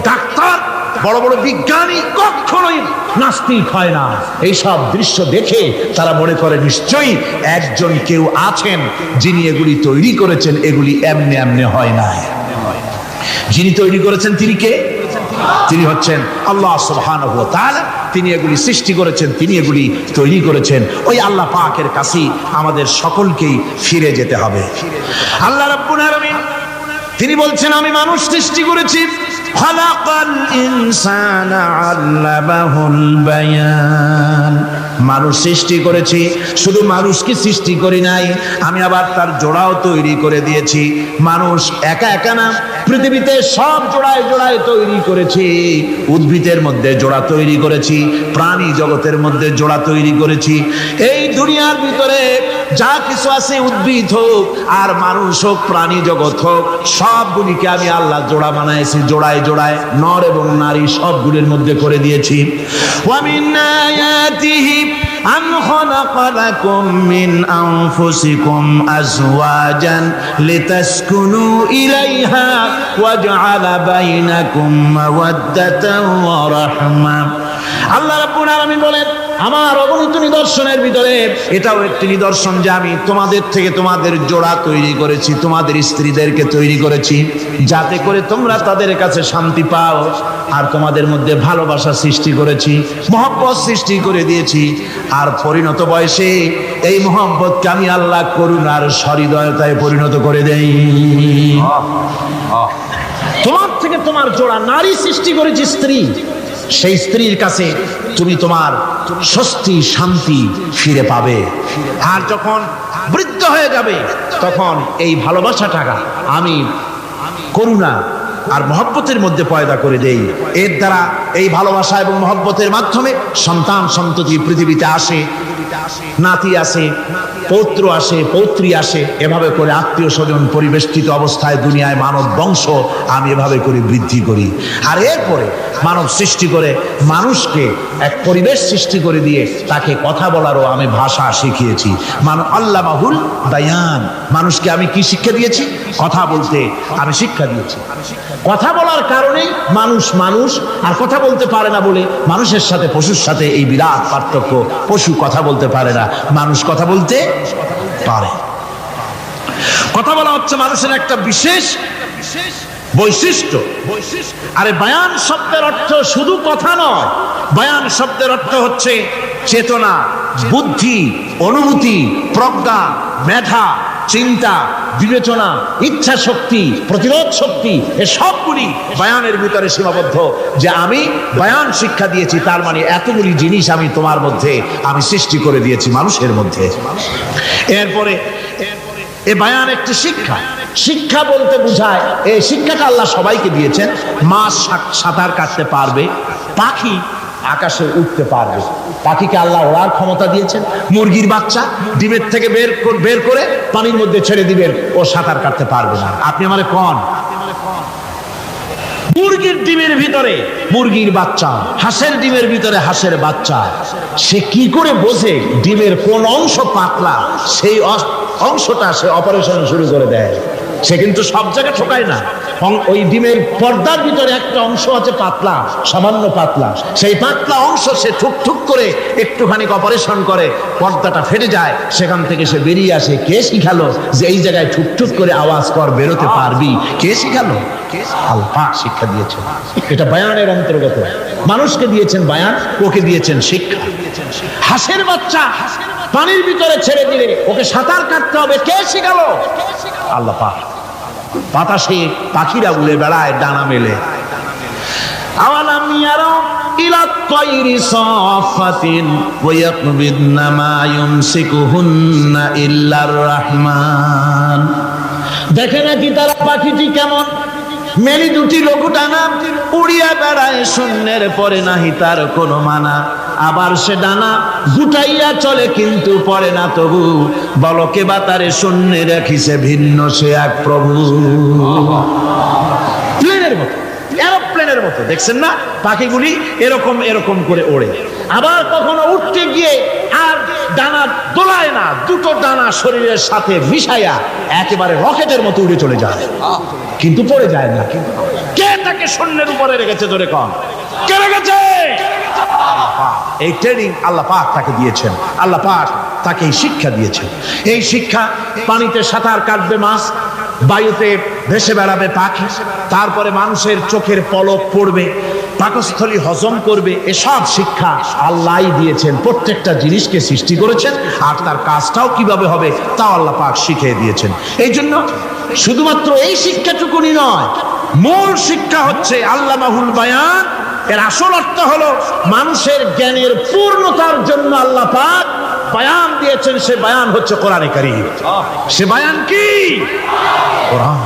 ডাক্তার, বড় বড় বিজ্ঞানী কখনোই নাস্তিক হয় না। এইসব দৃশ্য দেখে তারা মনে করে নিশ্চয়ই একজন কেউ আছেন যিনি এগুলি তৈরি করেছেন, এগুলি এমনি এমনি হয় না। যিনি তৈরি করেছেন তিনি কে? তিনি হচ্ছেন আল্লাহ সুবহানাহু ওয়া তাআলা। তিনি এগুলি সৃষ্টি করেছেন, তিনি এগুলি তৈরি করেছেন। ওই আল্লাহ পাকের কাছেই আমাদের সকলকেই ফিরে যেতে হবে। আল্লাহ রাব্বুল আলামিন তিনি বলছেন, আমি মানুষ সৃষ্টি করেছি। খালাকাল ইনসানা আল্লামাহুল বায়ান। মানুষ সৃষ্টি করেছি, শুধু মানুষকে সৃষ্টি করি নাই, আমি আবার তার জোড়াও তৈরি করে দিয়েছি। মানুষ একা একা না, পৃথিবীতে সব জোড়ায় জোড়ায় তৈরি করেছি। উদ্ভিদের মধ্যে জোড়া তৈরি করেছি, প্রাণী জগতের মধ্যে জোড়া তৈরি করেছি। এই দুনিয়ার ভিতরে যা কিছু আছে, উদ্ভিদ হোক আর মানুষ হোক, প্রাণী জগৎ হোক, সবগুলিকে আমি আল্লাহ জোড়া বানাইছি। জোড়ায় জোড়ায় নর এবং নারী সবগুলির মধ্যে করে দিয়েছি। ওয়া মিন আয়াতিহি আন খালাকা লাকুম মিন আনফুসিকুম আজওয়াজান লিতাসকুনু ইলাইহা ওয়া জাআলা বাইনাকুম মাওয়াদ্দাতান ওয়া রাহমা। আল্লাহ রাব্বুল আলামিন বলেন, আমার অগণিত নিদর্শনের ভিতরে এটাও একটি নিদর্শন যে আমি তোমাদের থেকে তোমাদের জোড়া তৈরি করেছি, তোমাদের স্ত্রীদেরকে তৈরি করেছি, যাতে করে তোমরা তাদের কাছে শান্তি পাও। আর তোমাদের মধ্যে ভালোবাসা সৃষ্টি করেছি, মহব্বত সৃষ্টি করে দিয়েছি। আর পরিণত বয়সে এই মহব্বতকে আমি আল্লাহ করুণার সহৃদয়তায় পরিণত করে দেই। তোমার থেকে তোমার জোড়া নারী সৃষ্টি করেছি, স্ত্রী। সেই স্ত্রীর কাছে তুমি তোমার স্বস্তি শান্তি ফিরে পাবে। আর যখন বৃদ্ধ হয়ে যাবে, তখন এই ভালোবাসাটা আমি করুণা আর মহব্বতের মধ্যে পয়দা করে দেই। এর দ্বারা এই ভালোবাসা এবং মহব্বতের মাধ্যমে সন্তান সন্ততি পৃথিবীতে আসে, নাতি আসে, পৌত্র আসে, পৌত্রী আসে। এভাবে করে আত্মীয় স্বজন পরিবেষ্টিত অবস্থায় দুনিয়ায় মানব বংশ আমি এভাবে করে বৃদ্ধি করি। আর এরপরে মানব সৃষ্টি করে মানুষকে এক পরিবেশ সৃষ্টি করে দিয়ে তাকে কথা বলারও আমি ভাষা শিখিয়েছি। আল্লামাহুল বায়ান। মানুষকে আমি কি শিক্ষা দিয়েছি? কথা বলতে আমি শিক্ষা দিয়েছি। কথা বলার কারণেই মানুষ মানুষ, আর কথা বলতে পারে না বলে মানুষের সাথে পশুর সাথে এই বিরাট পার্থক্য। পশু কথা বলতে পারে না, মানুষ কথা বলতে পারে। কথা বলা হচ্ছে মানুষের একটা বিশেষ বৈশিষ্ট্য। আরে বায়ান শব্দের অর্থ শুধু কথা নয়, বায়ান শব্দের অর্থ হচ্ছে চেতনা, বুদ্ধি, অনুভূতি, প্রজ্ঞা, মেধা, চিন্তা, বিবেচনা, ইচ্ছা শক্তি, প্রতিরোধ শক্তি, এসবগুলি বায়ানের ভিতরে সীমাবদ্ধ। যে আমি বায়ান শিক্ষা দিয়েছি, তার মানে এতগুলি জিনিস আমি তোমার মধ্যে আমি সৃষ্টি করে দিয়েছি মানুষের মধ্যে। এরপরে এ বায়ান একটি শিক্ষা। শিক্ষা বলতে বোঝায়, এই শিক্ষাটা আল্লাহ সবাইকে দিয়েছেন। মাছ সাঁতার কাটতে পারবে, পাখি আকাশে উঠতে পারবে। পাখিকে আল্লাহ ওড়ার ক্ষমতা দিয়েছেন। মুরগির বাচ্চা ডিমের থেকে বের করে পানির মধ্যে ছেড়ে দিবেন, ও সাঁতার কাটতে পারবে না। আপনি আমারে কোন মুরগির ডিমের ভিতরে মুরগির বাচ্চা, হাঁসের ডিমের ভিতরে হাঁসের বাচ্চা, সে কি করে বোঝে ডিমের কোন অংশ পাতলা? সেই অংশটা সে অপারেশন শুরু করে দেয়। সে কিন্তু সব জায়গায় ঠকায় না। ওই ডিমের পর্দার ভিতরে একটা অংশ আছে পাতলা, সামান্য পাতলা। সেই পাতলা অংশ সে ঠুক করে একটুখানি অপারেশন করে, পর্দাটা ফেটে যায়, সেখান থেকে সে বেরিয়ে আসে। কে শিখালো যে এই জায়গায় ঠুক করে আওয়াজ কর, বেরোতে পারবি? কে শিখালো? আল্লাহ পাক শিক্ষা দিয়েছেন। এটা বায়ানের অন্তর্গত। মানুষকে দিয়েছেন বায়ান, ওকে দিয়েছেন শিক্ষা। হাঁসের বাচ্চা পানির ভিতরে ছেড়ে দিলে ওকে সাঁতার কাটতে হবে, কে শিখালো? আল্লাহ পাক। বাতাসে পাখিরা উড়ে বেড়ায় ডানা মেলে। আওয়ালাম ইয়ারাউ ইলা তায়রি সাফাতিন ওয়া ইয়াকবিদনা মা ইউমসিকুহুন্না ইল্লার রাহমান। দেখে নাকি তারা পাখিটি কেমন? মেলি দুটি লঘু ডানা, উড়িয়া বেড়ায় শূন্যের পরে নাহি তার কোনো মানা। আবার সে ডানা গুটাইয়া চলে কিন্তু পড়ে না তবু, বলকে বাতারে শূন্যে রাখিছে ভিন্ন সে এক প্রভু। প্লেনের মতো, এরোপ্লেনের মতো দেখছেন না পাখিগুলি এরকম এরকম করে ওড়ে। আবার কখনো উঠতে গিয়ে আর ডানা দোলায় না, দুটো ডানা শরীরের সাথে মিশাইয়া একেবারে রকেটের মতো উড়ে চলে যায়, কিন্তু পড়ে যায় না। কে তাকে শূন্যের উপরে রেখেছে? ধরে কম কে রেখেছে? এই ট্রেনিং আল্লাহ পাক তাকে দিয়েছেন। আল্লাহ পাক তাকে এই শিক্ষা দিয়েছেন। এই শিক্ষা, পানিতে সাঁতার কাটবে মাছ, বায়ুতে ভেসে বেড়াবে পাখি, তারপরে মানুষের চোখের পলক পড়বে, পাকস্থলী হজম করবে, এসব শিক্ষা আল্লাহই দিয়েছেন। প্রত্যেকটা জিনিসকে সৃষ্টি করেছেন, আর তার কাজটাও কিভাবে হবে তাও আল্লাহ পাক শিখিয়ে দিয়েছেন। এই জন্য শুধুমাত্র এই শিক্ষাটুকুনি নয়, মূল শিক্ষা হচ্ছে আল্লামাহুল বায়ান। এর আসল অর্থ হলো মানুষের জ্ঞানের পূর্ণতার জন্য আল্লাহ পাক বায়ান দিয়েছেন। সে বায়ান হচ্ছে কোরআনে কারীম। সে বায়ান কি? কোরআন।